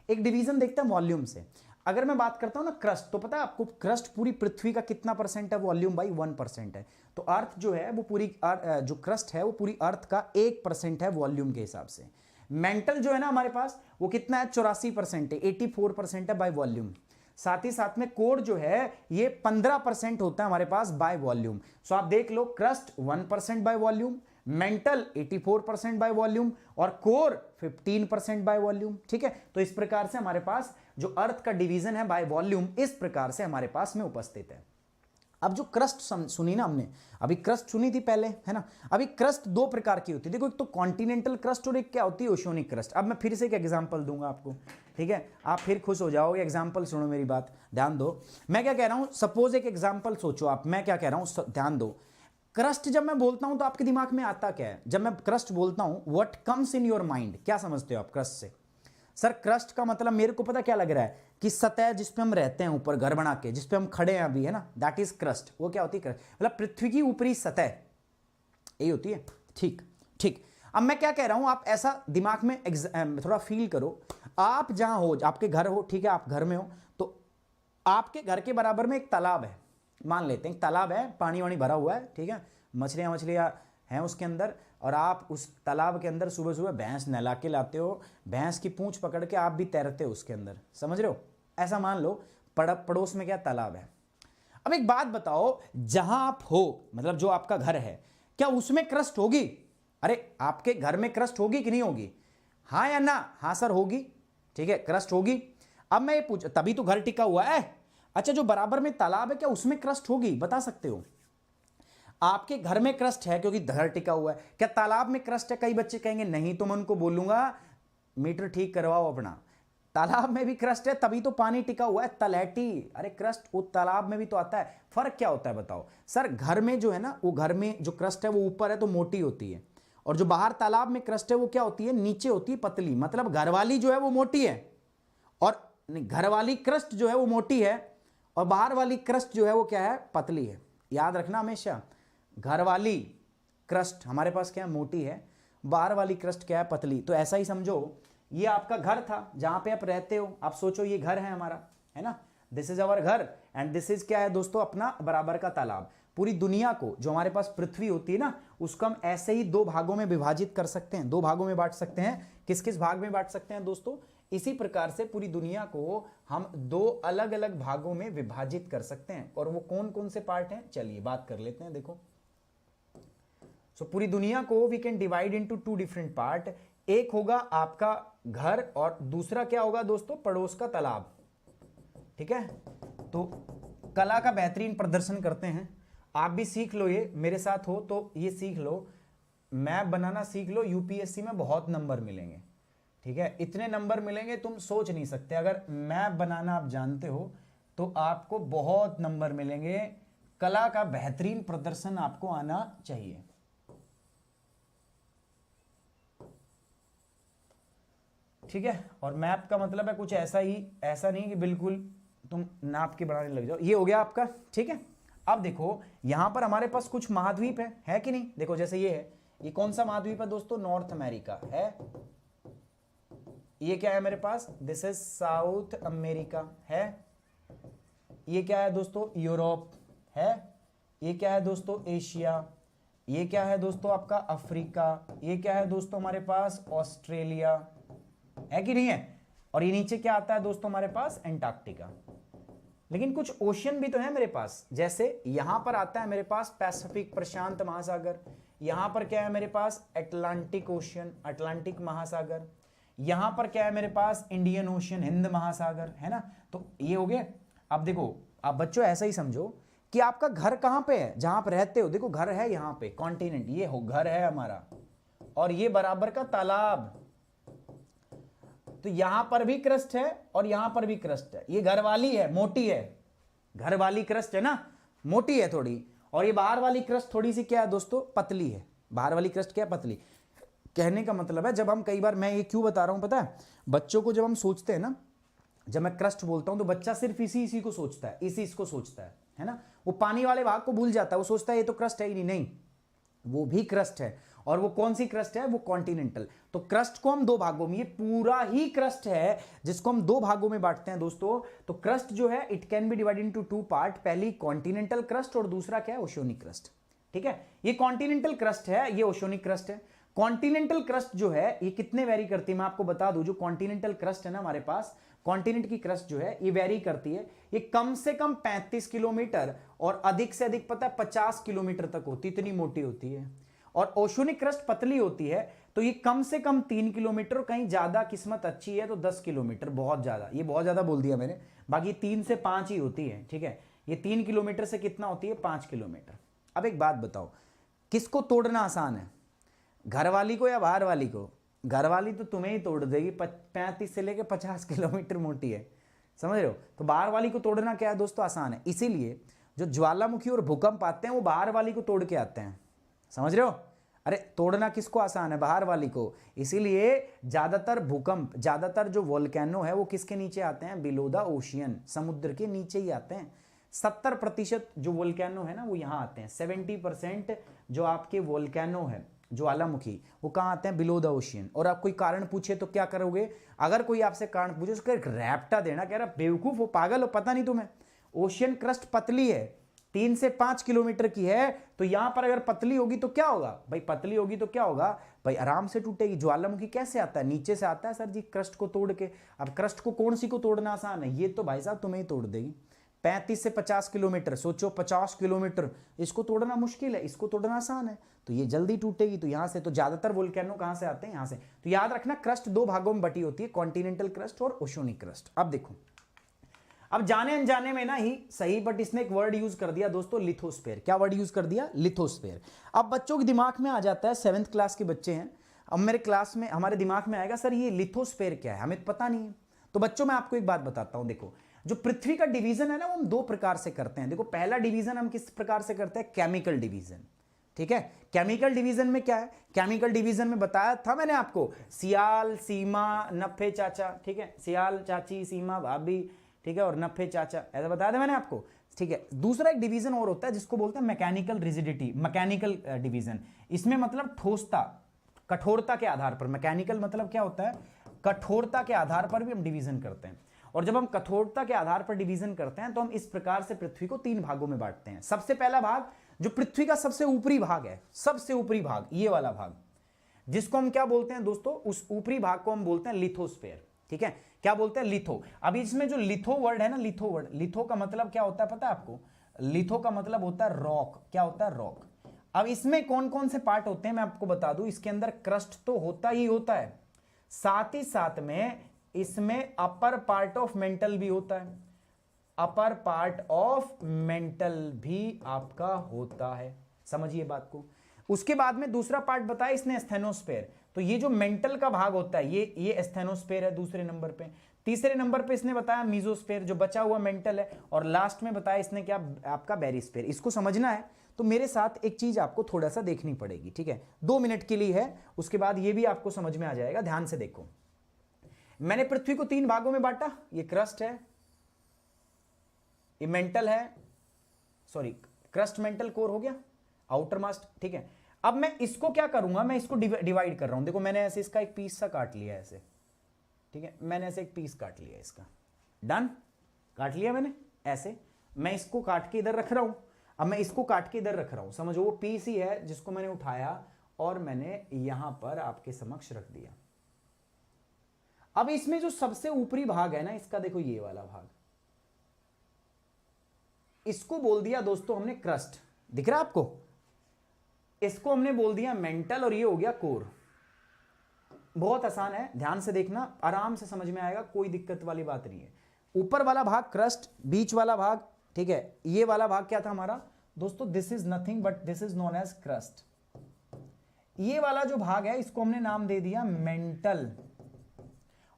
एक डिवीजन देखते हैं वॉल्यूम से। अगर मैं बात करता हूं ना क्रस्ट, तो पता है आपको क्रस्ट पूरी पृथ्वी का कितना परसेंट है वॉल्यूम भाई, 1% है। तो अर्थ जो है वो पूरी जो क्रस्ट है वो पूरी अर्थ का 1% है वॉल्यूम के हिसाब से। मेंटल जो है ना हमारे पास वो कितना है, 84% है, 84% है बाय वॉल्यूम। साथ ही साथ में कोर जो है ये 15% होता है हमारे पास बाय वॉल्यूम। सो आप देख लो, crust 1% by volume, mantle 84% by volume और कोर 15% बाय वॉल्यूम। ठीक है, तो इस प्रकार से हमारे पास जो अर्थ का डिवीजन है बाय वॉल्यूम इस प्रकार से हमारे पास में उपस्थित है। अब जो क्रस्ट सुनी ना हमने, अभी क्रस्ट सुनी थी पहले, है ना। अभी क्रस्ट 2 प्रकार की होती है, देखो एक तो कॉन्टिनेंटल क्रस्ट और एक क्या होती है, ओशोनिक क्रस्ट। अब मैं फिर से एक एग्जांपल दूंगा आपको, ठीक है, आप फिर खुश हो जाओगे। एग्जांपल सुनो, मेरी बात ध्यान दो, मैं क्या कह रहा हूं, सपोज एक एग्जांपल सोचो आप, मैं क्या कह रहा हूं, ध्यान दो। क्रस्ट जब मैं बोलता हूं तो आपके दिमाग में आता क्या है, जब मैं क्रस्ट बोलता हूं, what comes in your mind, क्या समझते हो आप क्रस्ट से? सर क्रस्ट का मतलब मेरे को पता क्या लग रहा है कि सतह जिसपे हम रहते हैं ऊपर घर बना के, जिसपे हम खड़े हैं अभी, है ना, दैट इज क्रस्ट। वो क्या होती है, मतलब पृथ्वी की ऊपरी सतह, यही होती है। ठीक ठीक, अब मैं क्या कह रहा हूं, आप ऐसा दिमाग में थोड़ा फील करो, आप जहां हो, आपके घर हो, ठीक है, आप घर में हो, तो आपके घर के बराबर में एक तालाब है, मान लेते हैं तालाब है, पानी वानी भरा हुआ है, ठीक है, मछलियां हैं उसके अंदर, और आप उस तालाब के अंदर सुबह सुबह भैंस नहला के लाते हो, भैंस की पूंछ पकड़ के आप भी तैरते हो उसके अंदर, समझ रहे हो, ऐसा मान लो पड़ोस में क्या तालाब है। अब एक बात बताओ, जहां आप हो, मतलब जो आपका घर है, क्या उसमें क्रस्ट होगी? अरे आपके घर में क्रस्ट होगी कि नहीं होगी, हाँ या ना? हाँ सर होगी, ठीक है, क्रस्ट होगी। अब मैं ये पूछ, तभी तो घर टिका हुआ है। अच्छा, जो बराबर में तालाब है क्या उसमें क्रस्ट होगी, बता सकते हो? आपके घर में क्रस्ट है क्योंकि घर टिका हुआ है, क्या तालाब में क्रस्ट है? कई बच्चे कहेंगे नहीं, तो मैं उनको बोलूंगा मीटर ठीक करवाओ अपना, तालाब में भी क्रस्ट है तभी तो पानी टिका हुआ है, तलहटी। अरे क्रस्ट वो तालाब में भी तो आता है, फर्क क्या होता है बताओ? सर घर में जो है ना, वो घर में जो क्रस्ट है वो ऊपर है तो मोटी होती है, और जो बाहर तालाब में क्रस्ट है वो क्या होती है, नीचे होती है, पतली। मतलब घर वाली जो है वो मोटी है, और घर वाली क्रस्ट जो है वो मोटी है, और बाहर वाली क्रस्ट जो है वो क्या है, पतली है। याद रखना हमेशा, घर वाली क्रस्ट हमारे पास क्या है, मोटी है, बाहर वाली क्रस्ट क्या है, पतली। तो ऐसा ही समझो, ये आपका घर था जहां पे आप रहते हो, आप सोचो ये घर है हमारा, है ना, दिस इज अवर घर, एंड दिस इज क्या है दोस्तों, अपना बराबर का तालाब। पूरी दुनिया को, जो हमारे पास पृथ्वी होती है ना, उसको हम ऐसे ही 2 भागों में विभाजित कर सकते हैं, 2 भागों में बांट सकते हैं। किस किस भाग में बांट सकते हैं दोस्तों? इसी प्रकार से पूरी दुनिया को हम 2 अलग अलग भागों में विभाजित कर सकते हैं, और वो कौन कौन से पार्ट हैं, चलिए बात कर लेते हैं। देखो, सो पूरी दुनिया को we can divide into 2 different part. एक होगा आपका घर, और दूसरा क्या होगा दोस्तों, पड़ोस का तालाब। ठीक है, तो कला का बेहतरीन प्रदर्शन करते हैं, आप भी सीख लो, ये मेरे साथ हो तो ये सीख लो, मैप बनाना सीख लो, यूपीएससी में बहुत नंबर मिलेंगे। ठीक है, इतने नंबर मिलेंगे तुम सोच नहीं सकते। अगर मैप बनाना आप जानते हो तो आपको बहुत नंबर मिलेंगे। कला का बेहतरीन प्रदर्शन आपको आना चाहिए। ठीक है, और मैप का मतलब है कुछ ऐसा ही, ऐसा नहीं कि बिल्कुल तुम नाप के बनाने लग जाओ। ये हो गया आपका, ठीक है। अब देखो यहां पर हमारे पास कुछ महाद्वीप है कि नहीं? देखो जैसे ये है, ये कौन सा महाद्वीप है दोस्तों? नॉर्थ अमेरिका है। ये क्या है मेरे पास? दिस इज साउथ अमेरिका है। ये क्या है दोस्तों? यूरोप है। ये क्या है दोस्तों? एशिया। ये क्या है दोस्तों? आपका अफ्रीका। ये क्या है दोस्तों हमारे पास? ऑस्ट्रेलिया है कि नहीं है? और ये नीचे क्या आता है दोस्तों हमारे पास? एंटार्क्टिका। लेकिन कुछ ओशियन भी तो है मेरे पास, जैसे यहां पर आता है मेरे पास पैसिफिक प्रशांत महासागर, यहां पर क्या है मेरे पास? अटलांटिक ओशियन, अटलांटिक महासागर। यहां पर क्या है मेरे पास? इंडियन ओशियन, हिंद महासागर, है ना। तो ये हो गया। अब देखो, आप बच्चों ऐसा ही समझो कि आपका घर कहां पे है, जहां आप रहते हो। देखो घर है यहां पे, कॉन्टिनेंट, ये हो घर है हमारा, और ये बराबर का तालाब। तो यहां पर भी क्रस्ट है और यहां पर भी क्रस्ट है। ये घर वाली है, मोटी है, घर वाली क्रस्ट है ना, मोटी है थोड़ी, और ये बाहर वाली क्रस्ट थोड़ी सी क्या है दोस्तों? पतली है। बाहर वाली क्रस्ट क्या है, पतली। कहने का मतलब है, जब हम कई बार, मैं ये क्यों बता रहा हूं पता है, बच्चों को जब हम सोचते हैं ना, जब मैं क्रस्ट बोलता हूं तो बच्चा सिर्फ इसी को सोचता है, इसको सोचता है ना, वो पानी वाले भाग को भूल जाता है, वो सोचता है ये तो क्रस्ट है ही नहीं, नहीं वो भी क्रस्ट है। और वो कौन सी क्रस्ट है, वो कॉन्टिनेंटल। तो क्रस्ट को हम दो भागों में, ये पूरा ही क्रस्ट है जिसको हम दो भागों में बांटते हैं दोस्तों। तो क्रस्ट जो है it can be divided into two part, पहली कॉन्टिनेंटल क्रस्ट और दूसरा क्या है, ओशियनिक क्रस्ट। ठीक है, ये कॉन्टिनेंटल क्रस्ट है, ये ओशियनिक क्रस्ट है। कॉन्टिनेंटल क्रस्ट जो है ये कितने वेरी करती है, मैं आपको बता दूं, जो कॉन्टिनेंटल क्रस्ट है ना हमारे पास, कॉन्टिनेंट की क्रस्ट जो है ये वेरी करती है, ये कम से कम 35 किलोमीटर और अधिक से अधिक पता है 50 किलोमीटर तक होती है, इतनी मोटी होती है। और ओशियनिक क्रस्ट पतली होती है, तो ये कम से कम 3 किलोमीटर, कहीं ज्यादा किस्मत अच्छी है तो 10 किलोमीटर, बहुत ज्यादा, ये बहुत ज्यादा बोल दिया मैंने, बाकी 3 से 5 ही होती है। ठीक है, ये 3 किलोमीटर से कितना होती है, 5 किलोमीटर। अब एक बात बताओ, किसको तोड़ना आसान है, घर वाली को या बाहर वाली को? घर वाली तो तुम्हें ही तोड़ देगी, 35 से लेकर 50 किलोमीटर मोटी है, समझ रहे हो। तो बाहर वाली को तोड़ना क्या है दोस्तों, आसान है। इसीलिए जो ज्वालामुखी और भूकंप आते हैं वो बाहर वाली को तोड़ के आते हैं, समझ रहे हो। अरे तोड़ना किसको आसान है, बाहर वाली को। इसीलिए ज्यादातर भूकंप, ज्यादातर जो वोल्केनो है वो किसके नीचे आते हैं, बिलो द ओशियन, समुद्र के नीचे ही आते हैं। 70% जो वोल्केनो है ना वो यहाँ आते हैं, 70% जो आपके वोल्केनो है ज्वालामुखी वो कहाँ आते हैं, बिलो द ओशियन। और आप कोई कारण पूछे तो क्या करोगे, अगर कोई आपसे कारण पूछे उसका एक रैप्टा देना, कह रहा बेवकूफ हो, पागल हो, पता नहीं तुम्हें, ओशियन क्रस्ट पतली है, 3 से 5 किलोमीटर की है, तो यहां पर अगर पतली होगी तो क्या होगा भाई, पतली होगी तो क्या होगा भाई, आराम से टूटेगी। ज्वालामुखी कैसे आता है, नीचे से आता है सर जी, क्रस्ट को तोड़ के। अब क्रस्ट को कौन सी को तोड़ना आसान है, ये तो भाई साहब तुम्हें ही तोड़ देगी। 35 से 50 किलोमीटर, सोचो 50 किलोमीटर, इसको तोड़ना मुश्किल है, इसको तोड़ना आसान है, तो ये जल्दी टूटेगी। तो यहां से तो ज्यादातर वोल्केनो कहां से आते हैं, यहां से। तो याद रखना क्रस्ट दो भागों में बटी होती है, कॉन्टिनेंटल क्रस्ट और ओशियनिक क्रस्ट। अब देखो, अब जाने अनजाने में ना ही सही, बट इसने एक वर्ड यूज कर दिया दोस्तों, लिथोस्फेयर। क्या वर्ड यूज कर दिया, लिथोस्फेयर। अब बच्चों के दिमाग में आ जाता है, 7th क्लास के बच्चे हैं, अब मेरे क्लास में हमारे दिमाग में आएगा सर ये लिथोस्फेयर क्या है, हमें तो पता नहीं है। तो बच्चों मैं आपको एक बात बताता हूं, देखो जो पृथ्वी का डिवीजन है ना वो हम दो प्रकार से करते हैं। देखो पहला डिवीजन हम किस प्रकार से करते हैं, केमिकल डिवीजन। ठीक है, केमिकल डिवीजन में क्या है, केमिकल डिवीजन में बताया था मैंने आपको, सियाल, सीमा, नफे, चाचा। ठीक है, सियाल, चाची, सीमा, भाभी, ठीक है, और नफे, चाचा, ऐसा बताया था मैंने आपको। ठीक है, दूसरा एक डिवीजन और होता है जिसको बोलते हैं मैकेनिकल रिजिडिटी, मैकेनिकल डिवीजन। इसमें मतलब ठोसता, कठोरता के आधार पर, मैकेनिकल मतलब क्या होता है, कठोरता के आधार पर भी हम डिवीजन करते हैं। और जब हम कठोरता के आधार पर डिवीजन करते हैं तो हम इस प्रकार से पृथ्वी को 3 भागों में बांटते हैं। सबसे पहला भाग जो पृथ्वी का सबसे ऊपरी भाग है, सबसे ऊपरी भाग, ये वाला भाग, जिसको हम क्या बोलते हैं दोस्तों, उस ऊपरी भाग को हम बोलते हैं लिथोस्फेयर। ठीक है, क्या बोलते हैं, लिथो। अभी इसमें जो लिथो वर्ड है ना, लिथो वर्ड, लिथो का मतलब क्या होता है पता है आपको, लिथो का मतलब होता है रॉक। क्या होता है, रॉक। अब इसमें कौन कौन से पार्ट होते हैं मैं आपको बता दूं, इसके अंदर क्रस्ट तो होता ही होता है, साथ ही साथ में इसमें अपर पार्ट ऑफ मेंटल भी होता है, अपर पार्ट ऑफ मेंटल भी आपका होता है, समझिए बात को। उसके बाद में दूसरा पार्ट बताया इसने, स्थेनोस्फेयर। तो ये जो मेंटल का भाग होता है ये स्थेनोस्फेयर है दूसरे नंबर पे। तीसरे नंबर पे इसने बताया मीजोस्फेयर, जो बचा हुआ मेंटल है। और लास्ट में बताया इसने क्या, आपका बेरिस्फेयर। इसको समझना है तो मेरे साथ एक चीज आपको थोड़ा सा देखनी पड़ेगी। ठीक है, 2 मिनट के लिए है, उसके बाद ये भी आपको समझ में आ जाएगा। ध्यान से देखो, मैंने पृथ्वी को 3 भागों में बांटा, ये क्रस्ट है, ये मेंटल है, सॉरी क्रस्ट, मेंटल, कोर हो गया, आउटर मास्ट। ठीक है, अब मैं इसको क्या करूंगा, मैं इसको डिवाइड कर रहा हूं। देखो मैंने ऐसे इसका एक पीस सा काट लिया ऐसे। ठीक है, मैंने ऐसे एक पीस काट लिया इसका, डन, काट लिया मैंने ऐसे। मैं इसको काट के इधर रख रहा हूं, अब मैं इसको काट के इधर रख रहा हूं, समझो वो पीस ही है जिसको मैंने उठाया और मैंने यहां पर आपके समक्ष रख दिया। अब इसमें जो सबसे ऊपरी भाग है ना इसका, देखो ये वाला भाग, इसको बोल दिया दोस्तों हमने क्रस्ट, दिख रहा है आपको, इसको हमने बोल दिया मेंटल, और ये हो गया कोर। बहुत आसान है, ध्यान से देखना, आराम से समझ में आएगा, कोई दिक्कत वाली बात नहीं है। ऊपर वाला भाग क्रस्ट, बीच वाला भाग, ठीक है, ये वाला भाग क्या था हमारा दोस्तों, this is nothing but this is known as crust. ये वाला जो भाग है इसको हमने नाम दे दिया मेंटल,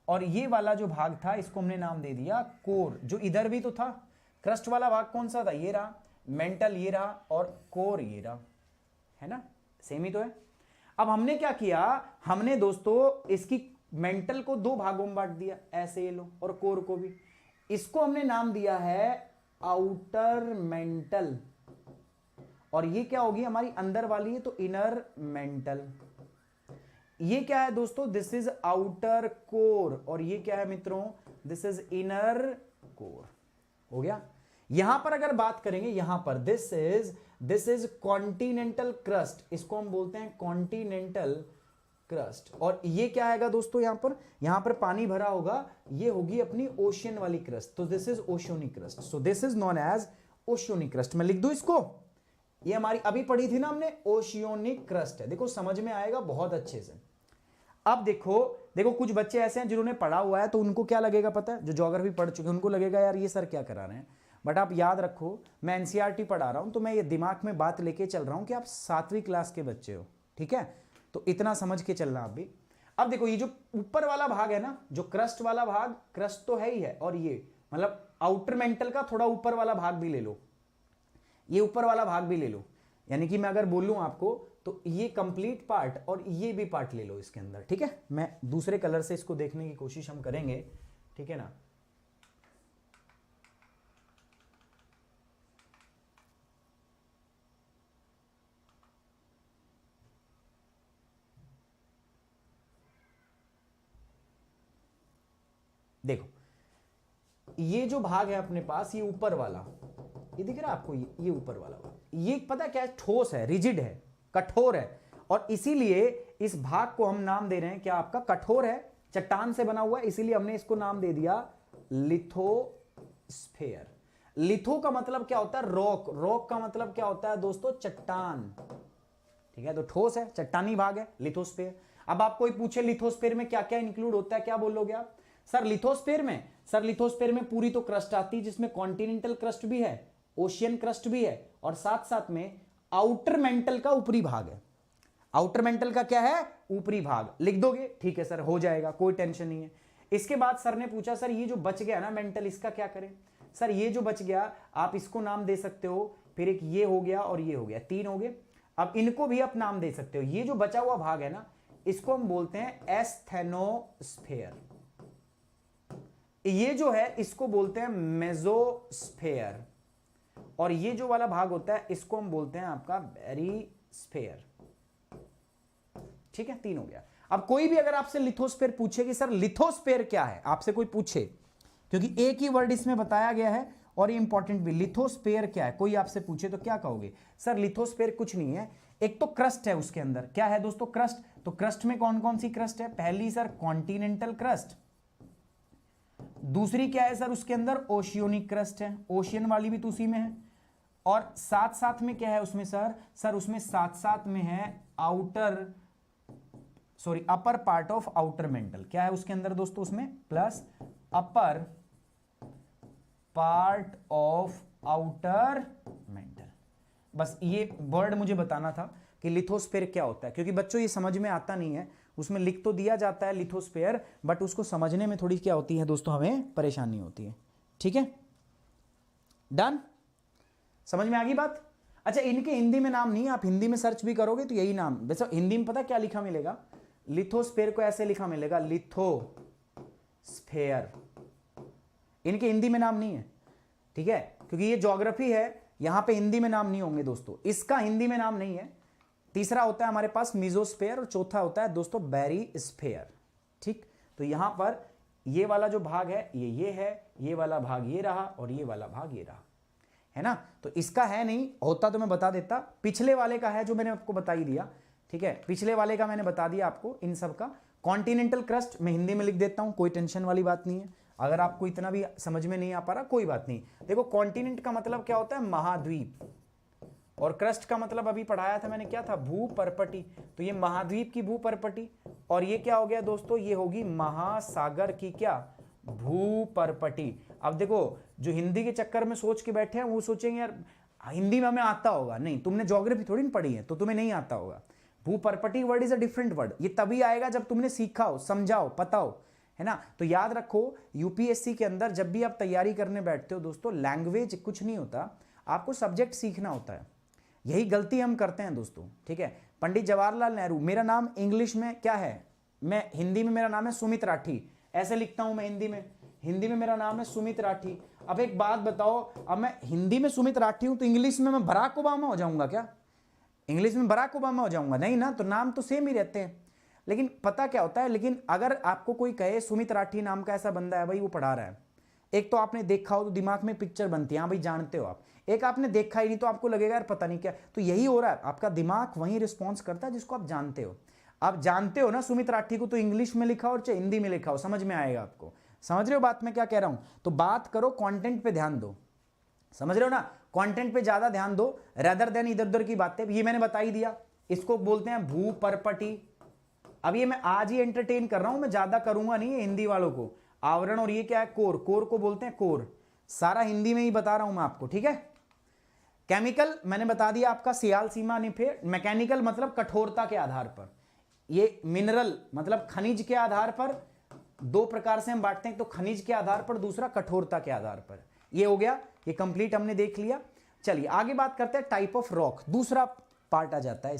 और ये वाला जो भाग था इसको हमने नाम दे दिया कोर। जो इधर भी तो था, क्रस्ट वाला भाग कौन सा था, ये रहा, मेंटल ये रहा, और कोर ये रहा, है ना, सेम ही तो है। अब हमने क्या किया, हमने दोस्तों इसकी मेंटल को दो भागों में बांट दिया, ऐसे ये लो, और कोर को भी। इसको हमने नाम दिया है आउटर मेंटल, और ये क्या होगी हमारी अंदर वाली है तो इनर मेंटल। ये क्या है दोस्तों, दिस इज आउटर कोर, और ये क्या है मित्रों, दिस इज इनर कोर। हो गया। यहां पर अगर बात करेंगे, यहां पर दिस इज कॉन्टिनेंटल क्रस्ट, इसको हम बोलते हैं कॉन्टिनेंटल क्रस्ट। और ये क्या आएगा दोस्तों, यहां पर पानी भरा होगा, ये होगी अपनी ओशियन वाली क्रस्ट, तो this is oceanic crust. So this is known as oceanic crust. मैं लिख दूं इसको, ये हमारी अभी पढ़ी थी ना हमने, ओशियोनिक क्रस्ट है। देखो समझ में आएगा बहुत अच्छे से। अब देखो कुछ बच्चे ऐसे हैं जिन्होंने पढ़ा हुआ है, तो उनको क्या लगेगा पता है, जो ज्योग्राफी पढ़ चुके हैं उनको लगेगा यार ये सर क्या करा रहे हैं। बट आप याद रखो, मैं एनसीईआरटी पढ़ा रहा हूं, तो मैं ये दिमाग में बात लेके चल रहा हूं कि आप 7वीं क्लास के बच्चे हो, ठीक है, तो इतना समझ के चलना आप भी। अब देखो ये जो ऊपर वाला भाग है ना, जो क्रस्ट वाला भाग, क्रस्ट तो है ही है, और ये मतलब आउटर मेंटल का थोड़ा ऊपर वाला भाग भी ले लो, ये ऊपर वाला भाग भी ले लो, यानी कि मैं अगर बोलूं आपको तो ये कंप्लीट पार्ट और ये भी पार्ट ले लो इसके अंदर, ठीक है। मैं दूसरे कलर से इसको देखने की कोशिश हम करेंगे, ठीक है ना। देखो ये जो भाग है अपने पास, ये ऊपर वाला, ये दिख रहा है आपको, ये ऊपर वाला भाग, ये पता क्या है, ठोस है, रिजिड है, कठोर है, और इसीलिए इस भाग को हम नाम दे रहे हैं क्या, आपका कठोर है, चट्टान से बना हुआ है, इसीलिए हमने इसको नाम दे दिया लिथोस्फेयर। लिथो का मतलब क्या होता है, रॉक, रॉक का मतलब क्या होता है दोस्तों, चट्टान, ठीक है। तो ठोस है, चट्टानी भाग है, लिथोस्फेयर। अब आप कोई पूछे लिथोस्फेयर में क्या क्या इंक्लूड होता है, क्या बोलोगे आप, सर लिथोस्फेयर में पूरी तो क्रस्ट आती है, जिसमें कॉन्टिनेंटल क्रस्ट भी है, ओशियन क्रस्ट भी है, और साथ साथ में आउटर मेंटल का ऊपरी भाग है। आउटर मेंटल का क्या है, ऊपरी भाग, लिख दोगे, ठीक है सर, हो जाएगा, कोई टेंशन नहीं है। इसके बाद सर ने पूछा, सर ये जो बच गया ना मेंटल, इसका क्या करें। सर ये जो बच गया, आप इसको नाम दे सकते हो, फिर एक ये हो गया और ये हो गया, 3 हो गए। अब इनको भी आप नाम दे सकते हो। ये जो बचा हुआ भाग है ना, इसको हम बोलते हैं एस्थेनोस्फेयर। ये जो है इसको बोलते हैं मेसोस्फेयर, और ये जो वाला भाग होता है इसको हम बोलते हैं आपका बेरिस्फेयर, ठीक है। 3 हो गया। अब कोई भी अगर आपसे लिथोस्फेयर पूछे कि सर लिथोस्फेयर क्या है, आपसे कोई पूछे, क्योंकि एक ही वर्ड इसमें बताया गया है और ये इंपॉर्टेंट भी, लिथोस्फेयर क्या है, कोई आपसे पूछे तो क्या कहोगे, सर लिथोस्फेयर कुछ नहीं है, एक तो क्रस्ट है उसके अंदर, क्या है दोस्तों, क्रस्ट। तो क्रस्ट में कौन कौन सी क्रस्ट है, पहली सर कॉन्टिनेंटल क्रस्ट, दूसरी क्या है सर उसके अंदर, ओशियोनिक क्रस्ट है, ओशियन वाली भी तो उसी में है, और साथ साथ में क्या है उसमें सर उसमें साथ साथ में है upper part of outer mental, क्या है उसके अंदर दोस्तों, उसमें plus upper part of outer mental. बस ये वर्ड मुझे बताना था कि लिथोस्फेयर क्या होता है, क्योंकि बच्चों ये समझ में आता नहीं है, उसमें लिख तो दिया जाता है लिथोस्फेयर, बट उसको समझने में थोड़ी क्या होती है दोस्तों, हमें परेशानी होती है, ठीक है। डन, समझ में आ गई बात। अच्छा, इनके हिंदी में नाम नहीं है, आप हिंदी में सर्च भी करोगे तो यही नाम, वैसे हिंदी में पता क्या लिखा मिलेगा, लिथोस्फेयर को ऐसे लिखा मिलेगा, लिथोस्फेयर, इनके हिंदी में नाम नहीं है, ठीक है, क्योंकि ये ज्योग्राफी है, यहां पे हिंदी में नाम नहीं होंगे दोस्तों, इसका हिंदी में नाम नहीं है। तीसरा होता है हमारे पास मेसोस्फेयर, और चौथा होता है दोस्तों बेरिस्फेयर, ठीक। तो यहां पर ये वाला जो भाग है ये है, ये वाला भाग ये रहा, और ये वाला भाग ये रहा, है ना। तो इसका है नहीं, होता तो मैं बता देता, पिछले वाले का है जो मैंने आपको बता ही दिया, ठीक है, पिछले वाले का मैंने बता दिया आपको, इन सब का। कॉन्टिनेंटल क्रस्ट मैं हिंदी में लिख देता हूं, कोई टेंशन वाली बात नहीं है, अगर आपको इतना भी समझ में नहीं आ पा रहा कोई बात नहीं। देखो कॉन्टिनेंट का मतलब क्या होता है, महाद्वीप, और क्रस्ट का मतलब अभी पढ़ाया था मैंने, क्या था, भूपर्पटी। तो ये महाद्वीप की भूपर्पटी, और ये क्या हो गया दोस्तों, ये होगी महासागर की क्या, भूपर्पटी। अब देखो जो हिंदी के चक्कर में सोच के बैठे हैं वो सोचेंगे यार हिंदी में हमें आता होगा, नहीं, तुमने ज्योग्राफी थोड़ी ना पढ़ी है तो तुम्हें नहीं आता होगा। भूपर्पटी word is a different word, ये तभी आएगा जब तुमने सीखा हो, समझा हो, पता हो, है ना। तो याद रखो यूपीएससी के अंदर जब भी आप तैयारी करने बैठते हो दोस्तों, लैंग्वेज कुछ नहीं होता, आपको सब्जेक्ट सीखना होता है, यही गलती हम करते हैं दोस्तों, ठीक है। पंडित जवाहरलाल नेहरू, मेरा नाम इंग्लिश में क्या है, मैं हिंदी में मेरा नाम है सुमित राठी, ऐसे लिखता हूं मैं हिंदी में मेरा नाम है सुमित राठी। अब एक बात बताओ, अब मैं हिंदी में सुमित राठी हूं तो इंग्लिश में मैं बराक ओबामा हो जाऊंगा क्या? इंग्लिश में बराक ओबामा हो जाऊंगा? नहीं ना, तो नाम तो सेम ही रहते हैं। लेकिन पता क्या होता है, लेकिन अगर आपको कोई कहे सुमित राठी नाम का ऐसा बंदा है, भाई वो पढ़ा रहा है, एक तो आपने देखा हो तो दिमाग में पिक्चर बनती है, हाँ भाई जानते हो आप, एक आपने देखा ही नहीं तो आपको लगेगा यार पता नहीं क्या। तो यही हो रहा है, आपका दिमाग वही रिस्पॉन्स करता है जिसको आप जानते हो। आप जानते हो ना सुमित राठी को, तो इंग्लिश में लिखा हो और चाहे हिंदी में लिखा हो, समझ में आएगा आपको। समझ रहे हो बात मैं क्या कह रहा हूं? तो बात करो, कंटेंट पे ध्यान दो, समझ रहे हो ना, कंटेंट पे ज्यादा ध्यान दो रेदर देन इधर उधर की बातें। ये मैंने बता ही दिया, इसको बोलते हैं भू परपटी। अब ये मैं आज ही एंटरटेन कर रहा हूं, मैं ज्यादा करूंगा नहीं हिंदी वालों को। आवरण और ये क्या है, कोर, कोर को बोलते हैं कोर। सारा हिंदी में ही बता रहा हूं मैं आपको, ठीक है। केमिकल मैंने बता दिया आपका सियाल सीमा निफे। मैकेनिकल मतलब कठोरता के आधार पर। ये मिनरल मतलब खनिज के आधार पर। दो प्रकार से हम बांटते हैं, तो खनिज के आधार पर, दूसरा कठोरता के आधार पर। ये हो गया, ये कंप्लीट हमने देख लिया। चलिए आगे बात करते हैं टाइप ऑफ रॉक। दूसरा पार्ट आ जाता है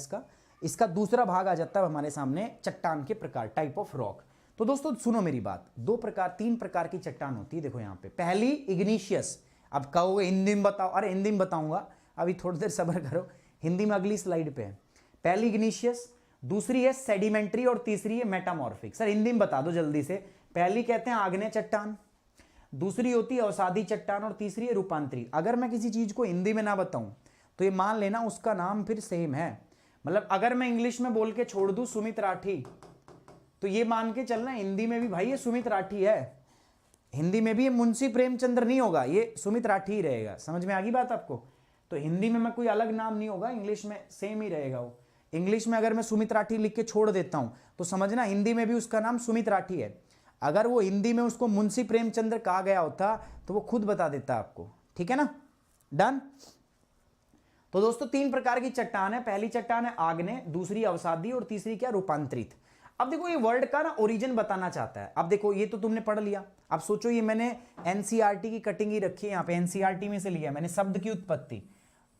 इसका दूसरा भाग आ जाता है हमारे सामने, चट्टान के प्रकार, टाइप ऑफ रॉक। तो दोस्तों सुनो मेरी बात, तीन प्रकार की चट्टान होती है। देखो यहां पे पहली इग्निशियस। अब कहोगे हिंदी में बताओ, अरे हिंदी में बताऊंगा, अभी थोड़ी देर सब्र करो, हिंदी में अगली स्लाइड पे है। पहली इग्निशियस, दूसरी है सेडिमेंट्री और तीसरी है मेटामॉर्फिक। सर हिंदी में बता दो जल्दी से। पहली कहते हैं आग्नेय चट्टान, दूसरी होती है अवसादी चट्टान और तीसरी है रूपांतरी। अगर मैं किसी चीज को हिंदी में ना बताऊं तो ये मान लेना उसका नाम फिर सेम है। मतलब अगर मैं इंग्लिश में बोल के छोड़ दूं सुमित राठी, तो ये मान के चलना हिंदी में भी भाई ये सुमित राठी है। हिंदी में भी ये मुंशी प्रेमचंद्र नहीं होगा, ये सुमित राठी ही रहेगा। समझ में आ गई बात आपको? तो हिंदी में मैं कोई अलग नाम नहीं होगा, इंग्लिश में सेम ही रहेगा वो। इंग्लिश में अगर मैं सुमित राठी लिख के छोड़ देता हूं तो समझना हिंदी में भी उसका नाम सुमित राठी है। अगर वो हिंदी में उसको मुंशी प्रेमचंद्र कहा गया होता तो वो खुद बता देता आपको, ठीक है ना। डन। तो दोस्तों तीन प्रकार की चट्टान है। पहली चट्टान है आग्नेय, दूसरी अवसादी और तीसरी क्या, रूपांतरित। अब देखो ये वर्ड का ना ओरिजिन बताना चाहता है। अब देखो ये तो तुमने पढ़ लिया, अब सोचो ये मैंने एनसीईआरटी की कटिंग ही रखी है यहाँ पे, एनसीईआरटी में से लिया मैंने शब्द की उत्पत्ति।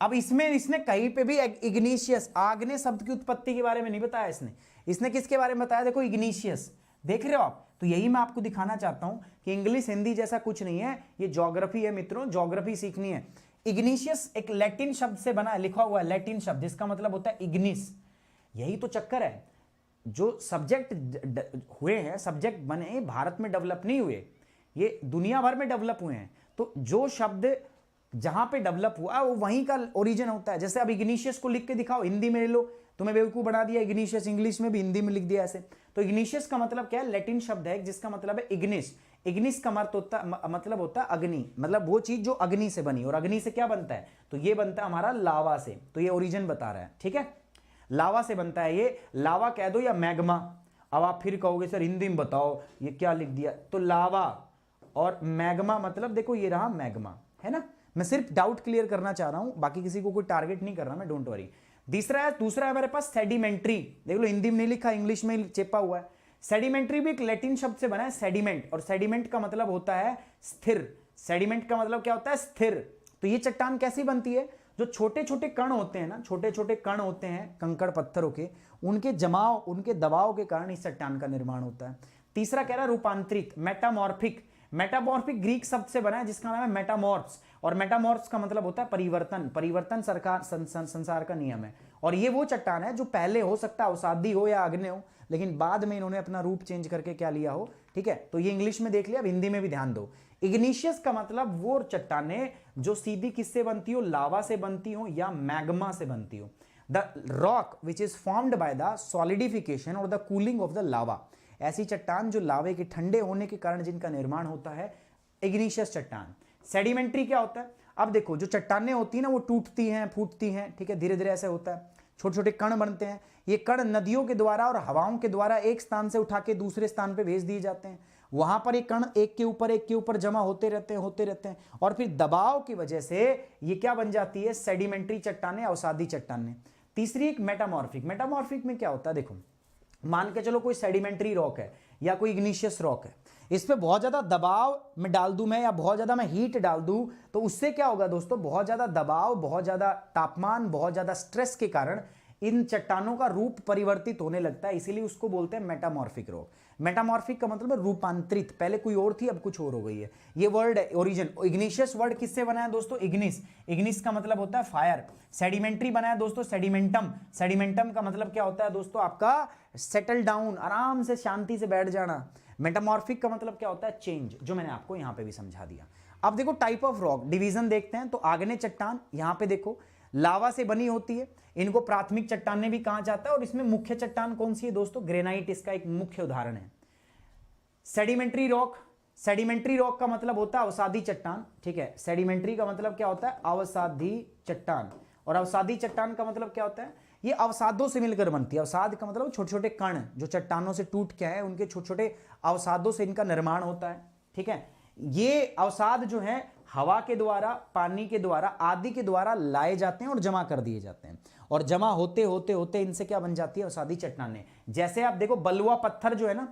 अब इसमें इसने कहीं पे भी इग्निशियस, आग्नेय शब्द की उत्पत्ति के बारे में नहीं बताया इसने किसके बारे में बताया, देखो इग्निशियस, देख रहे हो आप। तो यही मैं आपको दिखाना चाहता हूं कि इंग्लिश हिंदी जैसा कुछ नहीं है, ये ज्योग्राफी है मित्रों, ज्योग्राफी सीखनी है। इग्निशियस एक लैटिन शब्द से बना है, लिखा हुआ है लैटिन शब्द, इसका मतलब होता है इग्निस। यही तो चक्कर है, जो सब्जेक्ट हुए हैं, सब्जेक्ट बने भारत में डेवलप नहीं हुए, ये दुनिया भर में डेवलप हुए हैं। तो जो शब्द जहां पे डेवलप हुआ वो वहीं का ओरिजिन होता है। जैसे अब इग्निशियस को लिख के दिखाओ, हिंदी में ले लो, तुम्हें बेवकूफ बना दिया इग्निशियस, इंग्लिश में भी हिंदी में लिख दिया ऐसे। तो इग्निशियस का मतलब क्या है, लैटिन शब्द है जिसका मतलब है इग्निस। इग्निस का मतलब होता है अग्नि, मतलब वो चीज जो अग्नि से बनी। और अग्नि से क्या बनता है, तो ये बनता है हमारा लावा से। तो ये ओरिजिन बता रहा है, ठीक है, लावा से बनता है ये। लावा कह दो या मैग्मा। अब आप फिर कहोगे सर हिंदी में बताओ, ये क्या लिख दिया, तो लावा और मैग्मा मतलब देखो ये रहा मैग्मा, है ना। मैं सिर्फ डाउट क्लियर करना चाह रहा हूं, बाकी किसी को कोई टारगेट नहीं कर रहा मैं, डोंट वरी। दूसरा है हमारे पास सेडिमेंट्री। देख लो हिंदी में नहीं लिखा, इंग्लिश में चेपा हुआ है। सेडिमेंट्री भी एक लैटिन शब्द से बना है, सेडिमेंट, और सेडिमेंट का मतलब होता है स्थिर। सेडिमेंट का मतलब क्या होता है, स्थिर। तो ये चट्टान कैसी बनती है, जो छोटे छोटे कण होते हैं ना, छोटे छोटे कण होते हैं कंकड़ पत्थरों के, उनके जमाव, उनके दबाव के कारण इस चट्टान का निर्माण होता है। तीसरा कह रहा है रूपांतरित, मेटामॉर्फिक। मेटामॉर्फिक ग्रीक शब्द से बना है जिसका नाम है मेटामॉर्फ्स, और मेटामॉर्फ्स का मतलब होता है परिवर्तन। परिवर्तन संसार का नियम है। और ये वो चट्टान है जो पहले हो सकता है अवसादी हो या आग्नेय हो, लेकिन बाद में इन्होंने अपना रूप चेंज करके क्या लिया हो, ठीक है। तो ये इंग्लिश में देख लिया, अब हिंदी में भी ध्यान दो। इग्निशियस का मतलब वो चट्टानें जो सीधी किससे बनती हो, लावा से बनती हो या मैग्मा से बनती हो। The rock which is formed by the solidification और the cooling of the lava. ऐसी चट्टान जो लावे के ठंडे होने के कारण जिनका निर्माण होता है, इग्निशियस चट्टान। सेडिमेंट्री क्या होता है, अब देखो जो चट्टानें होती है ना वो टूटती हैं, फूटती हैं, ठीक है, धीरे धीरे ऐसे होता है, छोटे छोटे कण बनते हैं। ये कण नदियों के द्वारा और हवाओं के द्वारा एक स्थान से उठा के दूसरे स्थान पे भेज दिए जाते हैं। वहां पर ये कण एक के ऊपर जमा होते रहते हैं और फिर दबाव की वजह से ये क्या बन जाती है, सेडिमेंट्री चट्टानें, अवसादी चट्टानें। तीसरी एक मेटामॉर्फिक। मेटामॉर्फिक में क्या होता है, देखो मान के चलो कोई सेडिमेंट्री रॉक है या कोई इग्निशियस रॉक है, इस पे बहुत ज्यादा दबाव में डाल दूं मैं या बहुत ज्यादा मैं हीट डाल दूं, तो उससे क्या होगा दोस्तों, बहुत ज्यादा दबाव, बहुत ज्यादा तापमान, बहुत ज्यादा स्ट्रेस के कारण इन चट्टानों का रूप परिवर्तित होने लगता है, इसीलिए उसको बोलते हैं मेटामॉर्फिक रॉक। मेटामॉर्फिक का मतलब है रूपांतरित, पहले कोई और थी अब कुछ और हो गई है। ये वर्ड है ओरिजिन। इग्निशियस वर्ड किससे बना है दोस्तों? इग्निस। इग्निस का मतलब होता है फायर। सेडिमेंट्री बना है दोस्तों सेडिमेंटम। सेडिमेंटम का मतलब क्या होता है दोस्तों? आपका सेटल डाउन, आराम से शांति से बैठ जाना। मेटामॉर्फिक का मतलब क्या होता है? चेंज, जो मैंने आपको यहां पे भी समझा दिया। अब देखो टाइप ऑफ रॉक डिवीजन देखते हैं। तो आग्नेय चट्टान यहां पे देखो लावा से बनी होती है, इनको प्राथमिक चट्टानें भी कहा जाता है। और इसमें मुख्य चट्टान कौन सी है दोस्तों? ग्रेनाइट इसका एक मुख्य उदाहरण है। सेडिमेंट्री रॉक, सेडिमेंट्री रॉक का मतलब होता है अवसादी चट्टान, ठीक है। सेडिमेंट्री का मतलब क्या होता है? अवसादी चट्टान। और अवसादी चट्टान का मतलब क्या होता है? ये अवसादों से मिलकर बनती है। अवसाद का मतलब छोटे छोटे कण जो चट्टानों से टूट के आए, उनके छोटे छोटे अवसादों से इनका निर्माण होता है, ठीक है। ये अवसाद जो है हवा के द्वारा, पानी के द्वारा, आदि के द्वारा लाए जाते हैं और जमा कर दिए जाते हैं। और जमा होते होते होते इनसे क्या बन जाती है? अवसादी चट्टानें। जैसे आप देखो बलुआ पत्थर जो है ना,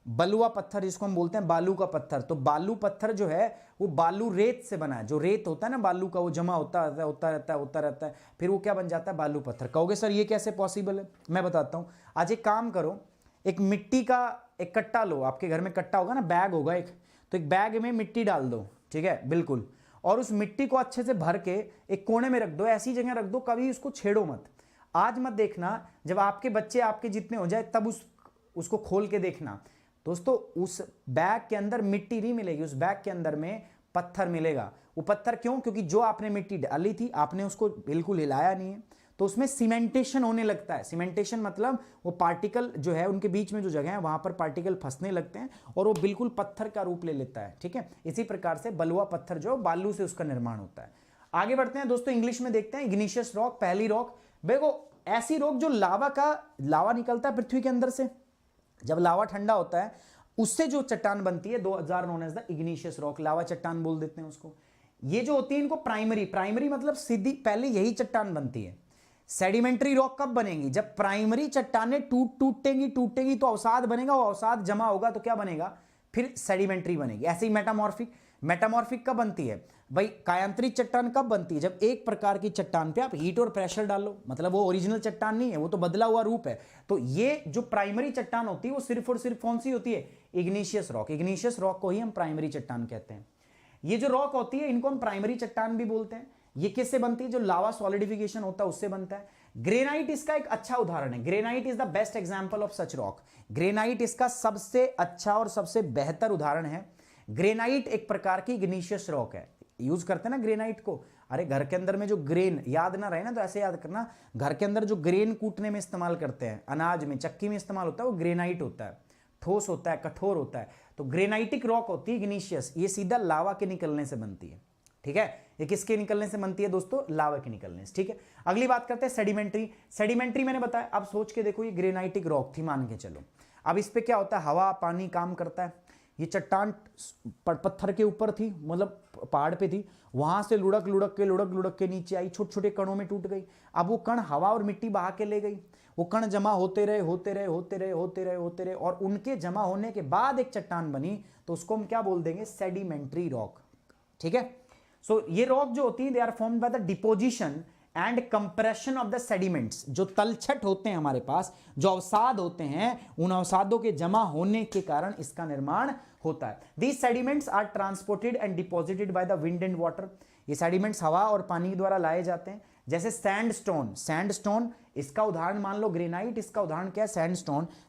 बलुआ पत्थर जिसको हम बोलते हैं बालू का पत्थर, तो बालू पत्थर जो है वो बालू रेत से बना है। जो रेत होता है ना बालू का, वो जमा होता रहता है, होता रहता है, होता रहता है, फिर वो क्या बन जाता है? बालू पत्थर। कहोगे सर ये कैसे पॉसिबल है? मैं बताता हूं। आज एक काम करो, एक मिट्टी का एक कट्टा लो, आपके घर में कट्टा होगा ना, बैग होगा एक, तो एक बैग में मिट्टी डाल दो, ठीक है, बिल्कुल। और उस मिट्टी को अच्छे से भर के एक कोने में रख दो, ऐसी जगह रख दो, कभी उसको छेड़ो मत। आज मत देखना, जब आपके बच्चे आपके जितने हो जाए तब उसको खोल के देखना दोस्तों, उस बैग के अंदर मिट्टी नहीं मिलेगी, उस बैग के अंदर में पत्थर मिलेगा। वो पत्थर क्यों? क्योंकि जो आपने मिट्टी डाली थी, आपने उसको बिल्कुल हिलाया नहीं है, तो उसमें सीमेंटेशन होने लगता है। सीमेंटेशन मतलब वो पार्टिकल जो है उनके बीच में जो जगह है वहां पर पार्टिकल फंसने लगते हैं और वो बिल्कुल पत्थर का रूप ले लेता है, ठीक है। इसी प्रकार से बलुआ पत्थर जो बालू से उसका निर्माण होता है। आगे बढ़ते हैं दोस्तों, इंग्लिश में देखते हैं। इग्निशियस रॉक, पहली रॉक, देखो ऐसी रॉक जो लावा निकलता है पृथ्वी के अंदर से। जब लावा ठंडा होता है उससे जो चट्टान बनती है 2000 known as the igneous rock, lava चट्टान बोल देते हैं उसको। ये जो होती है इनको प्राइमरी मतलब सीधी पहले यही चट्टान बनती है। सेडिमेंट्री रॉक कब बनेगी? जब प्राइमरी चट्टानें टूटेंगी तो अवसाद बनेगा, वो अवसाद जमा होगा तो क्या बनेगा? फिर सेडिमेंट्री बनेगी। ऐसे ही मेटामॉर्फिक कब बनती है भाई? कायांतरित चट्टान कब बनती है? जब एक प्रकार की चट्टान पे आप हीट और प्रेशर डालो, मतलब वो ओरिजिनल चट्टान नहीं है, वो तो बदला हुआ रूप है। तो ये जो प्राइमरी चट्टान होती है वो सिर्फ और सिर्फ कौन सी होती है? Igneous rock. इग्निशियस रॉक को ही हम प्राइमरी चट्टान कहते हैं। ये जो रॉक होती है इनको हम प्राइमरी चट्टान भी बोलते हैं। ये किससे बनती है? जो लावा सॉलिडिफिकेशन होता है उससे बनता है। ग्रेनाइट इसका एक अच्छा उदाहरण है। Granite is the best example of such rock. Granite इसका सबसे अच्छा और सबसे बेहतर उदाहरण है। ग्रेनाइट एक प्रकार की इग्निशियस रॉक है। यूज करते हैं ना ग्रेनाइट को, अरे घर के अंदर में जो ग्रेन याद ना रहे ना तो ऐसे याद करना, घर के अंदर जो ग्रेन कूटने में इस्तेमाल करते हैं, अनाज में चक्की में इस्तेमाल होता है, वो ग्रेनाइट होता है। ठोस होता है, कठोर होता है। तो ग्रेनाइटिक रॉक होती है इग्निशियस, ये सीधा लावा के निकलने से बनती है, ठीक है। ये किसके निकलने से बनती है दोस्तों? लावा के निकलने से, ठीक है। अगली बात करते हैं सेडिमेंट्री। सेडिमेंट्री मैंने बताया, अब सोच के देखो, ये ग्रेनाइटिक रॉक थी मान के चलो। अब इस पे क्या होता है? हवा पानी काम करता है। ये चट्टान पत्थर के ऊपर थी, मतलब पहाड़ पे थी, वहां से लुढ़क के नीचे आई, छोटे छोटे कणों में टूट गई। अब वो कण हवा और मिट्टी बहा के ले गई, वो कण जमा होते रहे और उनके जमा होने के बाद एक चट्टान बनी, तो उसको हम क्या बोल देंगे? सेडिमेंट्री रॉक, ठीक है। सो ये रॉक जो होती है they are formed by the deposition and compression of the sediments. जो तलछट होते हैं हमारे पास, जो अवसाद होते हैं, उन अवसादों के जमा होने के कारण इसका निर्माण होता है। These sediments are transported and deposited by the wind and water. ये सेडिमेंट्स हवा और पानी द्वारा लाए जाते हैं। जैसे सैंडस्टोन इसका उदाहरण मान लो ग्रेनाइट, इसका उदाहरण क्या है?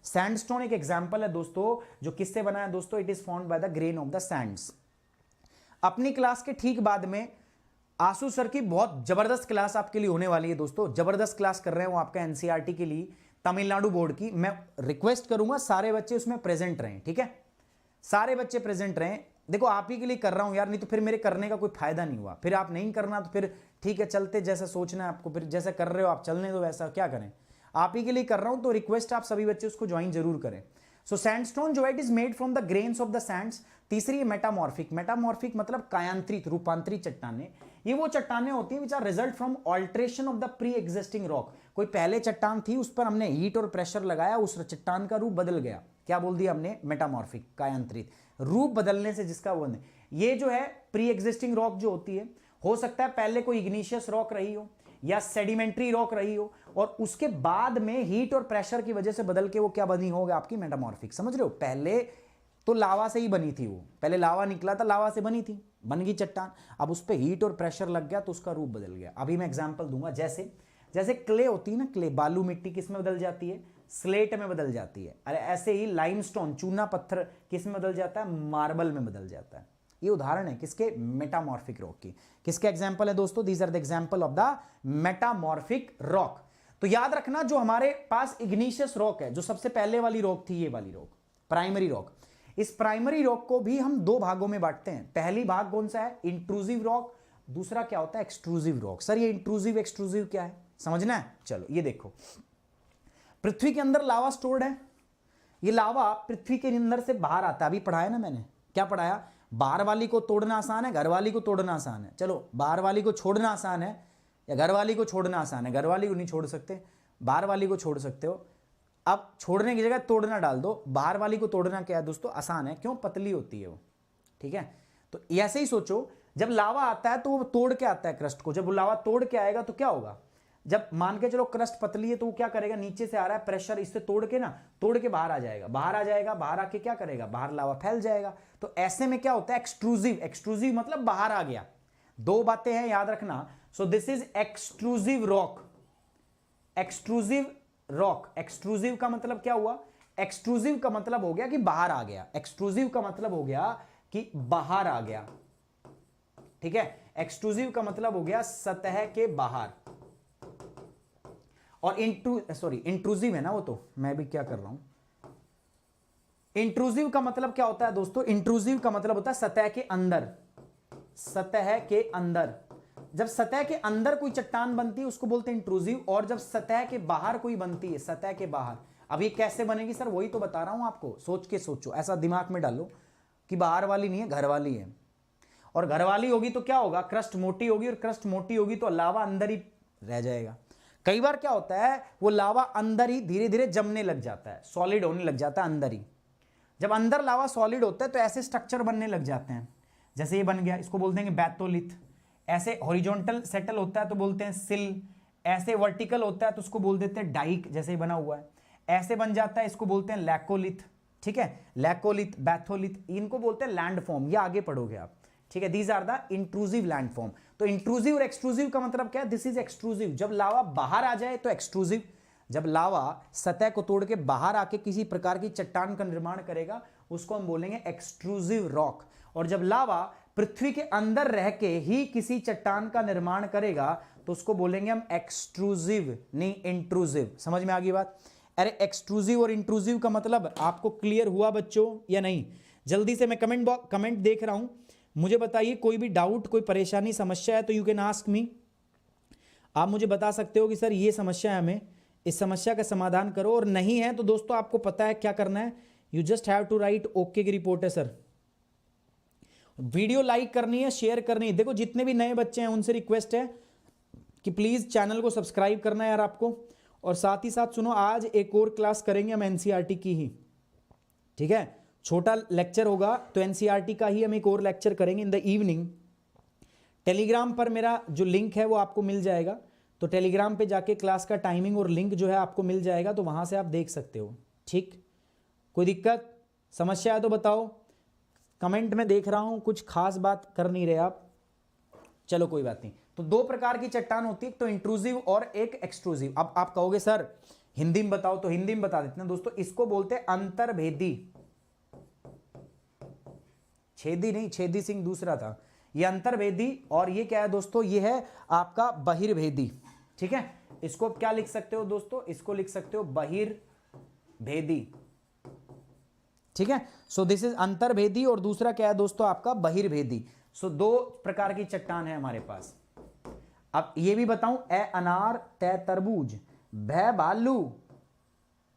सैंडस्टोन एक एग्जाम्पल है दोस्तों, जो किससे बना है दोस्तों? It is formed by the grain of the Sands. अपनी क्लास के ठीक बाद में आसू सर की बहुत जबरदस्त क्लास आपके लिए होने वाली है दोस्तों। जबरदस्त क्लास कर रहे हैं वो आपका एनसीईआरटी के लिए, तमिलनाडु बोर्ड की। मैं रिक्वेस्ट करूंगा सारे बच्चे उसमें प्रेजेंट रहें, ठीक है, सारे बच्चे प्रेजेंट रहें। देखो आप ही के लिए कर रहा हूं यार, नहीं तो फिर मेरे करने का कोई फायदा नहीं हुआ। फिर आप नहीं करना तो फिर ठीक है, चलते जैसा सोचना है आपको, फिर जैसा कर रहे हो आप चलने दो, वैसा क्या करें। आप ही के लिए कर रहा हूं तो रिक्वेस्ट आप सभी बच्चे उसको ज्वाइन जरूर करें। सो सैंडस्टोन जो है it is made from the grains of the sands. तीसरी मेटामॉर्फिक मतलब कायांतरित, रूपांतरित चट्टानें। ये वो चट्टानें होती हैं which are result from alteration of the pre existing rock. कोई पहले चट्टान थी, उस पर हमने हीट और प्रेशर लगाया, उस चट्टान का रूप बदल गया। क्या बोल दिया हमने? मेटामॉर्फिक, कायांतरित, रूप बदलने से जिसका वो नहीं। ये जो है प्री एग्जिस्टिंग रॉक जो होती है, हो सकता है पहले कोई इग्निशियस रॉक रही हो, या सेडिमेंट्री रॉक रही हो, और उसके बाद में हीट और प्रेशर की वजह से बदल के वो क्या बनी होगी, आपकी मेटामॉर्फिक। समझ रहे हो, पहले तो लावा से ही बनी थी, वो पहले लावा निकला था, लावा से बनी थी, बन गई चट्टान। अब उस पर हीट और प्रेशर लग गया तो उसका रूप बदल गया। अभी मैं एग्जांपल दूंगा, जैसे जैसे क्ले होती है ना, क्ले बालू मिट्टी किस में बदल जाती है, स्लेट में बदल जाती है। अरे ऐसे ही लाइमस्टोन चूना पत्थर किस में बदल जाता है, मार्बल में बदल जाता है। ये उदाहरण है किसके, मेटामॉर्फिक रॉक की। किसके एग्जाम्पल है दोस्तों, these are the example of the metamorphic rock. तो याद रखना, जो हमारे पास इग्निशियस रॉक है, जो सबसे पहले वाली रॉक थी, ये वाली रॉक प्राइमरी रॉक, इस प्राइमरी रॉक को भी हम दो भागों में बांटते हैं। पहली भाग कौन सा है, इंट्रूसिव रॉक, दूसरा क्या होता है, एक्सट्रूसिव रॉक। सर ये इंट्रूसिव एक्सट्रूसिव क्या है, समझना है। चलो ये देखो, पृथ्वी के अंदर लावा स्टोर्ड है, ये लावा पृथ्वी के अंदर से बाहर आता है। अभी पढ़ाया ना मैंने, क्या पढ़ाया, बाहर वाली को तोड़ना आसान है, घर वाली को तोड़ना आसान है। चलो बाहर वाली को छोड़ना आसान है या घर वाली को छोड़ना आसान है, घर वाली को नहीं छोड़ सकते, बाहर वाली को छोड़ सकते हो। अब छोड़ने की जगह तोड़ना डाल दो, बाहर वाली को तोड़ना क्या है दोस्तों, आसान है, क्यों, पतली होती है वो, ठीक है। तो ऐसे ही सोचो, जब लावा आता है तो वो तोड़ के आता है क्रस्ट को, जब वो लावा तोड़ के आएगा तो क्या होगा, जब मान के चलो क्रस्ट पतली है तो वो क्या करेगा, नीचे से आ रहा है प्रेशर, इससे तोड़ के ना, तोड़ के बाहर आ जाएगा, बाहर आ जाएगा, बाहर आके क्या करेगा, बाहर लावा फैल जाएगा। तो ऐसे में क्या होता है, एक्सट्रूसिव, एक्सट्रूसिव मतलब बाहर आ गया। दो बातें हैं याद रखना, सो this is extrusive rock, extrusive rock. Extrusive का मतलब क्या हुआ, एक्सट्रूसिव का मतलब हो गया कि बाहर आ गया, एक्सट्रूसिव का मतलब हो गया कि बाहर आ गया, ठीक है। एक्सट्रूसिव का मतलब हो गया सतह के बाहर, और इंट्रूसिव है ना वो, तो मैं भी क्या कर रहा हूं, इंट्रूसिव का मतलब क्या होता है दोस्तों, इंट्रूसिव का मतलब होता है सतह के अंदर, सतह के अंदर। जब सतह के अंदर कोई चट्टान बनती है उसको बोलते हैं इंट्रूसिव, और जब सतह के बाहर कोई बनती है, सतह के बाहर। अब ये कैसे बनेगी सर, वही तो बता रहा हूं आपको, सोच के सोचो, ऐसा दिमाग में डालो कि बाहर वाली नहीं है, घर वाली है। और घर वाली होगी तो क्या होगा, क्रस्ट मोटी होगी, और क्रस्ट मोटी होगी तो लावा अंदर ही रह जाएगा। कई बार क्या होता है, वो लावा अंदर ही धीरे धीरे जमने लग जाता है, सॉलिड होने लग जाता है अंदर ही। जब अंदर लावा सॉलिड होता है तो ऐसे स्ट्रक्चर बनने लग जाते हैं, जैसे ये बन गया, इसको बोलते हैं बैथोलिथ। ऐसे हॉरिजॉन्टल सेटल होता है तो बोलते हैं सिल, ऐसे वर्टिकल होता है तो उसको बोल देते हैं डाइक, जैसे बना हुआ है। ऐसे बन जाता है, इसको बोलते हैं लैकोलिथ, ठीक है, लैकोलिथ, बैथोलिथ, इनको बोलते हैं लैंड फॉर्म। ये आगे पढ़ोगे आप, ठीक है। These are the intrusive land form. तो इंट्रूसिव और एक्सट्रूसिव का मतलब क्या है, दिस इज एक्सट्रूसिव, जब लावा बाहर आ जाए तो एक्सट्रूसिव, जब लावा सतह को तोड़ के बाहर आके किसी प्रकार की चट्टान का निर्माण करेगा उसको हम बोलेंगे एक्सट्रूसिव रॉक। और जब लावा पृथ्वी के अंदर रह के ही किसी चट्टान का निर्माण करेगा तो उसको बोलेंगे हम एक्सट्रूसिव, नहीं इंट्रूसिव। समझ में आ गई बात। अरे एक्सट्रूसिव और इंट्रूसिव का मतलब आपको क्लियर हुआ बच्चों या नहीं? जल्दी से मैं कमेंट देख रहा हूं, मुझे बताइए, कोई भी डाउट, कोई परेशानी, समस्या है तो यू कैन आस्क मी। आप मुझे बता सकते हो कि सर ये समस्या है, हमें इस समस्या का समाधान करो। और नहीं है तो दोस्तों आपको पता है क्या करना है, you just have to write okay की रिपोर्ट है सर। वीडियो लाइक करनी है, शेयर करनी है। देखो जितने भी नए बच्चे हैं उनसे रिक्वेस्ट है कि प्लीज चैनल को सब्सक्राइब करना है यार आपको। और साथ ही साथ सुनो, आज एक और क्लास करेंगे हम एनसीईआरटी की ही, ठीक है। छोटा लेक्चर होगा तो एनसीईआरटी का ही हम एक और लेक्चर करेंगे इन द इवनिंग। टेलीग्राम पर मेरा जो लिंक है वो आपको मिल जाएगा, तो टेलीग्राम पे जाके क्लास का टाइमिंग और लिंक जो है आपको मिल जाएगा, तो वहां से आप देख सकते हो, ठीक। कोई दिक्कत समस्या है तो बताओ। कमेंट में देख रहा हूं कुछ खास बात कर नहीं रहे आप, चलो कोई बात नहीं। तो दो प्रकार की चट्टान होती है, एक तो इंट्रूसिव और एक एक्सट्रूसिव। अब आप कहोगे सर हिंदी में बताओ, तो हिंदी में बता देते हैं दोस्तों। इसको बोलते हैं अंतर्भेदी, छेदी नहीं, छेदी सिंह दूसरा था, ये अंतर्भेदी। और ये क्या है दोस्तों, ये है आपका बहिर्भेदी, ठीक है। इसको क्या लिख सकते हो दोस्तों, इसको लिख सकते हो बहिर्भेदी, ठीक है। सो दिस इज अंतर्भेदी और दूसरा क्या है दोस्तों आपका बहिर्भेदी। सो दो प्रकार की चट्टान है हमारे पास। अब ये भी बताऊं, ए अनार, तै तरबूज, भै भालू,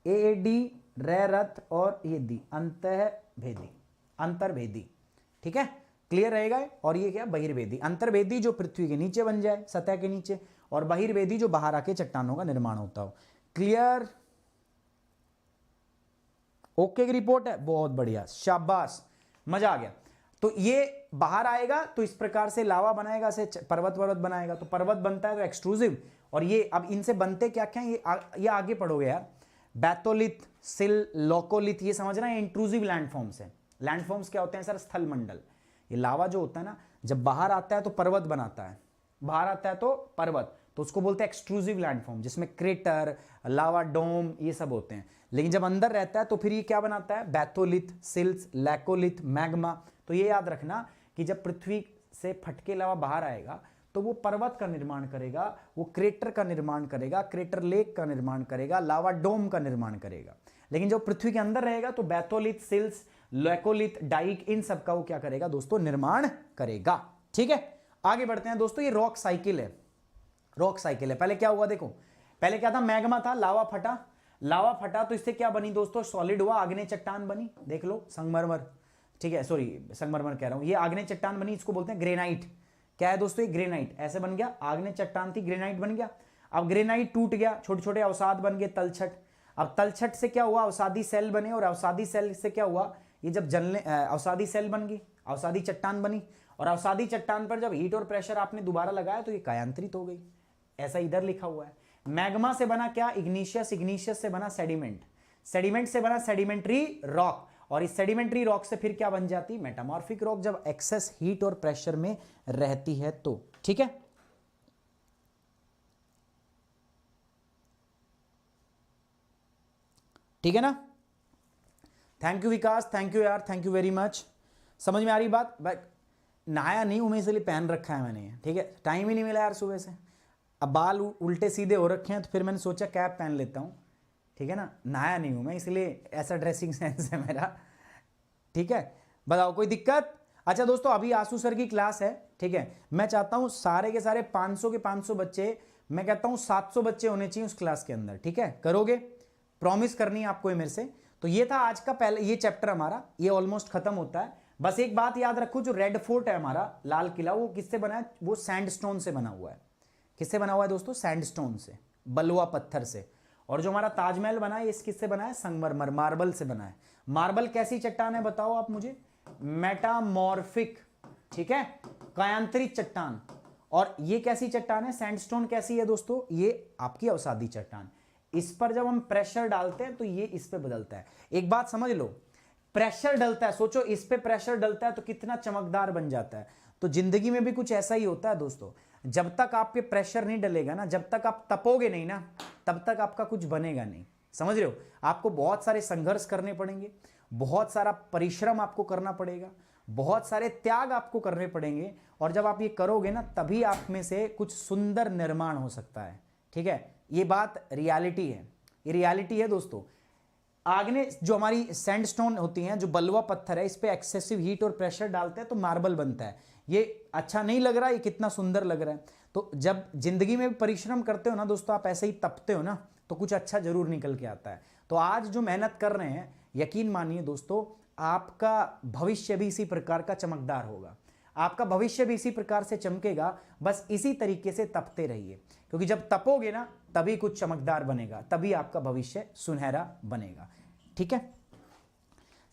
ए डी, रे रथ और ये दी, अंतर्भेदी, अंतर्भेदी, ठीक है। क्लियर रहेगा। और ये क्या, बहिर्भेदी। अंतर्भेदी जो पृथ्वी के नीचे बन जाए, सतह के नीचे, और बहिर्भेदी जो बाहर आके चट्टानों का निर्माण होता हो। क्लियर, ओके की रिपोर्ट है, बहुत बढ़िया, शाबाश, मजा आ गया। तो ये बाहर आएगा तो इस प्रकार से लावा बनाएगा, से पर्वत पर्वत बनाएगा, तो पर्वत बनता है तो एक्सट्रूसिव। और ये अब इनसे बनते क्या क्या ये आगे पढ़ोगे यार, बैथोलिथ, सिल, लोकोलिथ, ये समझना है इंट्रूसिव लैंडफॉर्म्स है। लैंडफॉर्म्स क्या होते हैं सर? स्थल मंडल। ये लावा जो होता है ना, जब बाहर आता है तो पर्वत बनाता है, बाहर आता है तो पर्वत, तो उसको बोलते हैं एक्सट्रूसिव लैंडफॉर्म, जिसमें क्रेटर, लावा डोम ये सब होते हैं। लेकिन जब अंदर रहता है तो फिर ये क्या बनाता है? Batholith, sills, laccolith, magma. तो ये याद रखना कि जब पृथ्वी से फटके लावा बाहर आएगा तो वो पर्वत का निर्माण करेगा, वो क्रेटर का निर्माण करेगा, क्रेटर लेक का निर्माण करेगा, लावा डोम का निर्माण करेगा। लेकिन जब पृथ्वी के अंदर रहेगा तो बैथोलिथ, सिल्स, लैकोलिथ, डाइक, इन सब का वो क्या करेगा दोस्तों? निर्माण करेगा। ठीक है, आगे बढ़ते हैं दोस्तों। ये रॉक साइकिल है, रॉक साइकिल है। पहले क्या हुआ देखो, पहले क्या था? मैग्मा था, लावा फटा, लावा फटा तो इससे क्या बनी दोस्तों? सॉलिड हुआ, आग्नेय चट्टान बनी। देख लो, संगमरमर, ठीक है, सॉरी संगमरमर कह रहा हूं, ये आग्नेय चट्टान बनी, इसको बोलते हैं ग्रेनाइट। क्या है दोस्तों? ये ग्रेनाइट। ऐसे बन गया, आग्नेय चट्टान थी, ग्रेनाइट बन गया। अब ग्रेनाइट टूट गया, छोटे छोटे अवसाद बन गए, तलछट। अब तलछट से क्या हुआ? अवसादी सेल बने, और अवसादी सेल से क्या हुआ? ये जब जलने, अवसादी सेल बन गई, अवसादी चट्टान बनी, और अवसादी चट्टान पर जब हीट और प्रेशर आपने दोबारा लगाया तो ये कायांतरित हो गई। ऐसा इधर लिखा हुआ है। मैग्मा से बना क्या? इग्निशियस, इग्निशियस से बना सेडिमेंट, सेडिमेंट से बना सेडिमेंट्री रॉक, और इस सेडिमेंट्री रॉक से फिर क्या बन जाती? मेटामॉर्फिक रॉक, जब एक्सेस हीट और प्रेशर में रहती है तो। ठीक है, ठीक है ना? Thank you Vikas, thank you यार, थैंक यू वेरी मच। समझ में आ रही बात? नहाया नहीं हूं मैं, इसलिए पहन रखा है मैंने, ठीक है, टाइम ही नहीं मिला यार सुबह से। अब बाल उल्टे सीधे हो रखे हैं तो फिर मैंने सोचा कैप पहन लेता हूं, ठीक है ना। नहाया नहीं हूं मैं, इसलिए ऐसा ड्रेसिंग सेंस है मेरा, ठीक है। बताओ कोई दिक्कत? अच्छा दोस्तों, अभी आसू सर की क्लास है, ठीक है। मैं चाहता हूं सारे के सारे 500 के 500 बच्चे, मैं कहता हूं 700 बच्चे होने चाहिए उस क्लास के अंदर, ठीक है। करोगे? प्रॉमिस करनी है आपको मेरे से। तो ये था आज का पहले ये चैप्टर हमारा, ये ऑलमोस्ट खत्म होता है। बस एक बात याद रखो, जो रेड फोर्ट है हमारा, लाल किला, वो किससे बना है? वो सैंडस्टोन से बना हुआ है। किससे बना हुआ है दोस्तों? सैंडस्टोन से, बलुआ पत्थर से। और जो हमारा ताजमहल बना है, इस किससे बना है? संगमरमर, मार्बल से बना है। मार्बल कैसी चट्टान है बताओ आप मुझे? मेटामॉर्फिक, ठीक है, कायांतरित चट्टान। और ये कैसी चट्टान है? सैंडस्टोन कैसी है दोस्तों? ये आपकी अवसादी चट्टान। इस पर जब हम प्रेशर डालते हैं तो ये इस पे बदलता है। एक बात समझ लो, प्रेशर डलता है, सोचो इस पे प्रेशर डलता है तो कितना चमकदार बन जाता है। तो जिंदगी में भी कुछ ऐसा ही होता है दोस्तों, जब तक आप पे प्रेशर नहीं डलेगा ना, जब तक आप तपोगे नहीं ना, तब तक आपका कुछ बनेगा नहीं। समझ रहे हो? आपको बहुत सारे संघर्ष करने पड़ेंगे, बहुत सारा परिश्रम आपको करना पड़ेगा, बहुत सारे त्याग आपको करने पड़ेंगे, और जब आप ये करोगे ना, तभी आप में से कुछ सुंदर निर्माण हो सकता है, ठीक है। ये बात रियलिटी है, ये रियलिटी है दोस्तों। आग्नेय जो हमारी सैंडस्टोन होती हैं, जो बलुआ पत्थर है, इस पे एक्सेसिव हीट और प्रेशर डालते हैं तो मार्बल बनता है। ये अच्छा नहीं लग रहा, ये कितना सुंदर लग रहा है। तो जब जिंदगी में परिश्रम करते हो ना दोस्तों, आप ऐसे ही तपते हो ना, तो कुछ अच्छा जरूर निकल के आता है। तो आज जो मेहनत कर रहे हैं, यकीन मानिए दोस्तों, आपका भविष्य भी इसी प्रकार का चमकदार होगा, आपका भविष्य भी इसी प्रकार से चमकेगा। बस इसी तरीके से तपते रहिए, क्योंकि जब तपोगे ना, तभी कुछ चमकदार बनेगा, तभी आपका भविष्य सुनहरा बनेगा, ठीक है।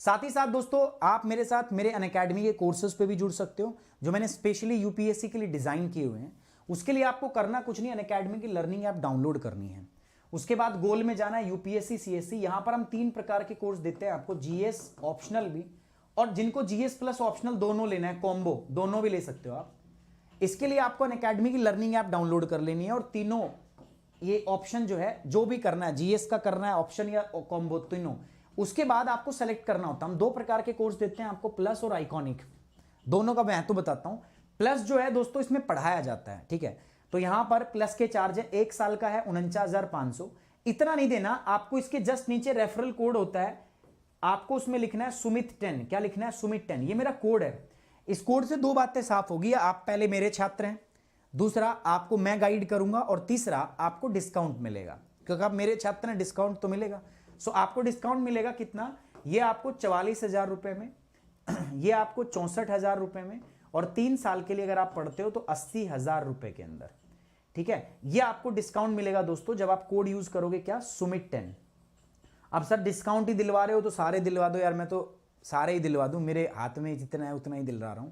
साथ ही साथ दोस्तों, आप मेरे साथ मेरे अनअकैडमी के कोर्सेज पे भी जुड़ सकते हो, जो मैंने स्पेशली यूपीएससी के लिए डिजाइन किए हुए हैं। उसके लिए आपको करना कुछ नहीं, अनअकैडमी की लर्निंग ऐप डाउनलोड करनी है। उसके बाद गोल में जाना है, यूपीएससी, सीएससी। यहां पर हम 3 प्रकार के कोर्स देते हैं आपको, जीएस ऑप्शनल भी, और जिनको जीएस प्लस ऑप्शनल दोनों लेना है, कॉम्बो दोनों भी ले सकते हो आप। इसके लिए आपको अनअकैडमी की लर्निंग ऐप डाउनलोड कर लेनी है, और तीनों ये ऑप्शन जो है, जो भी करना है, जीएस का करना है ऑप्शन या कॉम्बो, तीनों, उसके बाद आपको सेलेक्ट करना होता है। हम 2 प्रकार के कोर्स देते हैं आपको, प्लस और आइकॉनिक। दोनों का मैं तो बताता हूं। प्लस जो है दोस्तों, इसमें पढ़ाया जाता है, ठीक है। तो यहां पर प्लस के चार्ज है, 1 साल का है 49,500। इतना नहीं देना आपको, इसके जस्ट नीचे रेफरल कोड होता है, आपको उसमें लिखना है सुमित 10। क्या लिखना है? सुमित 10। ये मेरा कोड है। इस कोड से 2 बातें साफ होगी, आप पहले मेरे छात्र हैं, दूसरा आपको मैं गाइड करूंगा, और तीसरा आपको डिस्काउंट मिलेगा, क्योंकि आप मेरे छात्र हैं, डिस्काउंट तो मिलेगा। सो आपको डिस्काउंट मिलेगा कितना? ये आपको 44,000 रुपए में, ये आपको 64,000 रुपए में, और 3 साल के लिए अगर आप पढ़ते हो तो 80,000 रुपए के अंदर, ठीक है। ये आपको डिस्काउंट मिलेगा दोस्तों, जब आप कोड यूज करोगे, क्या? सुमित 10। अब सर डिस्काउंट ही दिलवा रहे हो तो सारे दिलवा दो यार, मैं तो सारे ही दिलवा दूं, मेरे हाथ में जितना है उतना ही दिलवा रहा हूं।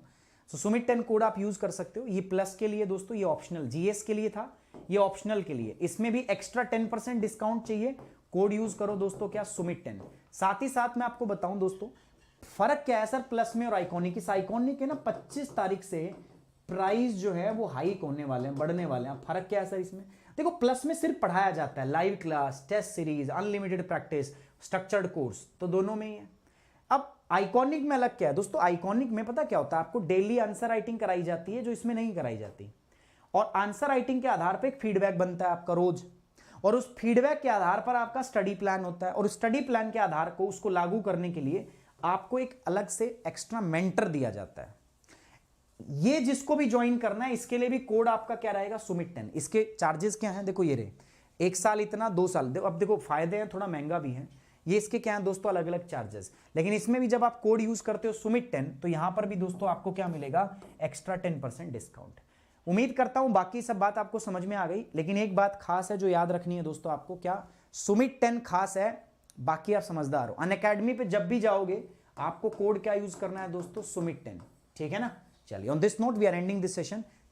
सो सुमित 10 कोड आप यूज कर सकते हो। ये प्लस के लिए दोस्तों, ये ऑप्शनल, जीएस के लिए था, ये ऑप्शनल के लिए। इसमें भी एक्स्ट्रा 10% डिस्काउंट चाहिए, कोड यूज करो दोस्तों, क्या, सुमित 10। साथ ही साथ मैं आपको बताऊं दोस्तों फर्क क्या है सर प्लस में और आइकॉनिक। इस आइकॉनिक के ना 25 तारीख से प्राइस जो है वो हाइक होने वाले हैं, बढ़ने वाले हैं। फर्क क्या है सर इसमें, देखो प्लस में सिर्फ पढ़ाया जाता है, live class, test series, unlimited practice, structured course, तो दोनों में ही है। अब आइकॉनिक में अलग क्या है दोस्तों, आइकॉनिक में पता क्या होता है, आपको डेली आंसर राइटिंग कराई जाती है जो इसमें नहीं कराई जाती, और आंसर राइटिंग के आधार पर एक फीडबैक बनता है आपका रोज, और उस फीडबैक के आधार पर आपका स्टडी प्लान होता है, और स्टडी प्लान के आधार को उसको लागू करने के लिए आपको एक अलग से एक्स्ट्रा मेंटर दिया जाता है। ये जिसको भी ज्वाइन करना है इसके लिए भी कोड आपका क्या रहेगा, सुमित 10। इसके चार्जेस क्या हैं, देखो ये रहे, 1 साल इतना, 2 साल देखो। अब देखो फायदे हैं, थोड़ा महंगा भी है ये, इसके क्या है दोस्तों अलग अलग चार्जेस। लेकिन इसमें भी जब आप कोड यूज करते हो सुमित 10, तो यहां पर भी दोस्तों आपको क्या मिलेगा, एक्स्ट्रा 10% डिस्काउंट। उम्मीद करता हूं बाकी सब बात आपको समझ में आ गई, लेकिन एक बात खास है जो याद रखनी है दोस्तों आपको, क्या, सुमित 10 खास है, बाकी आप समझदार हो। अनअकैडमी पे जब भी जाओगे आपको कोड क्या यूज करना है दोस्तों, सुमित 10, ठीक है ना। चलिए, on this note we are ending this session.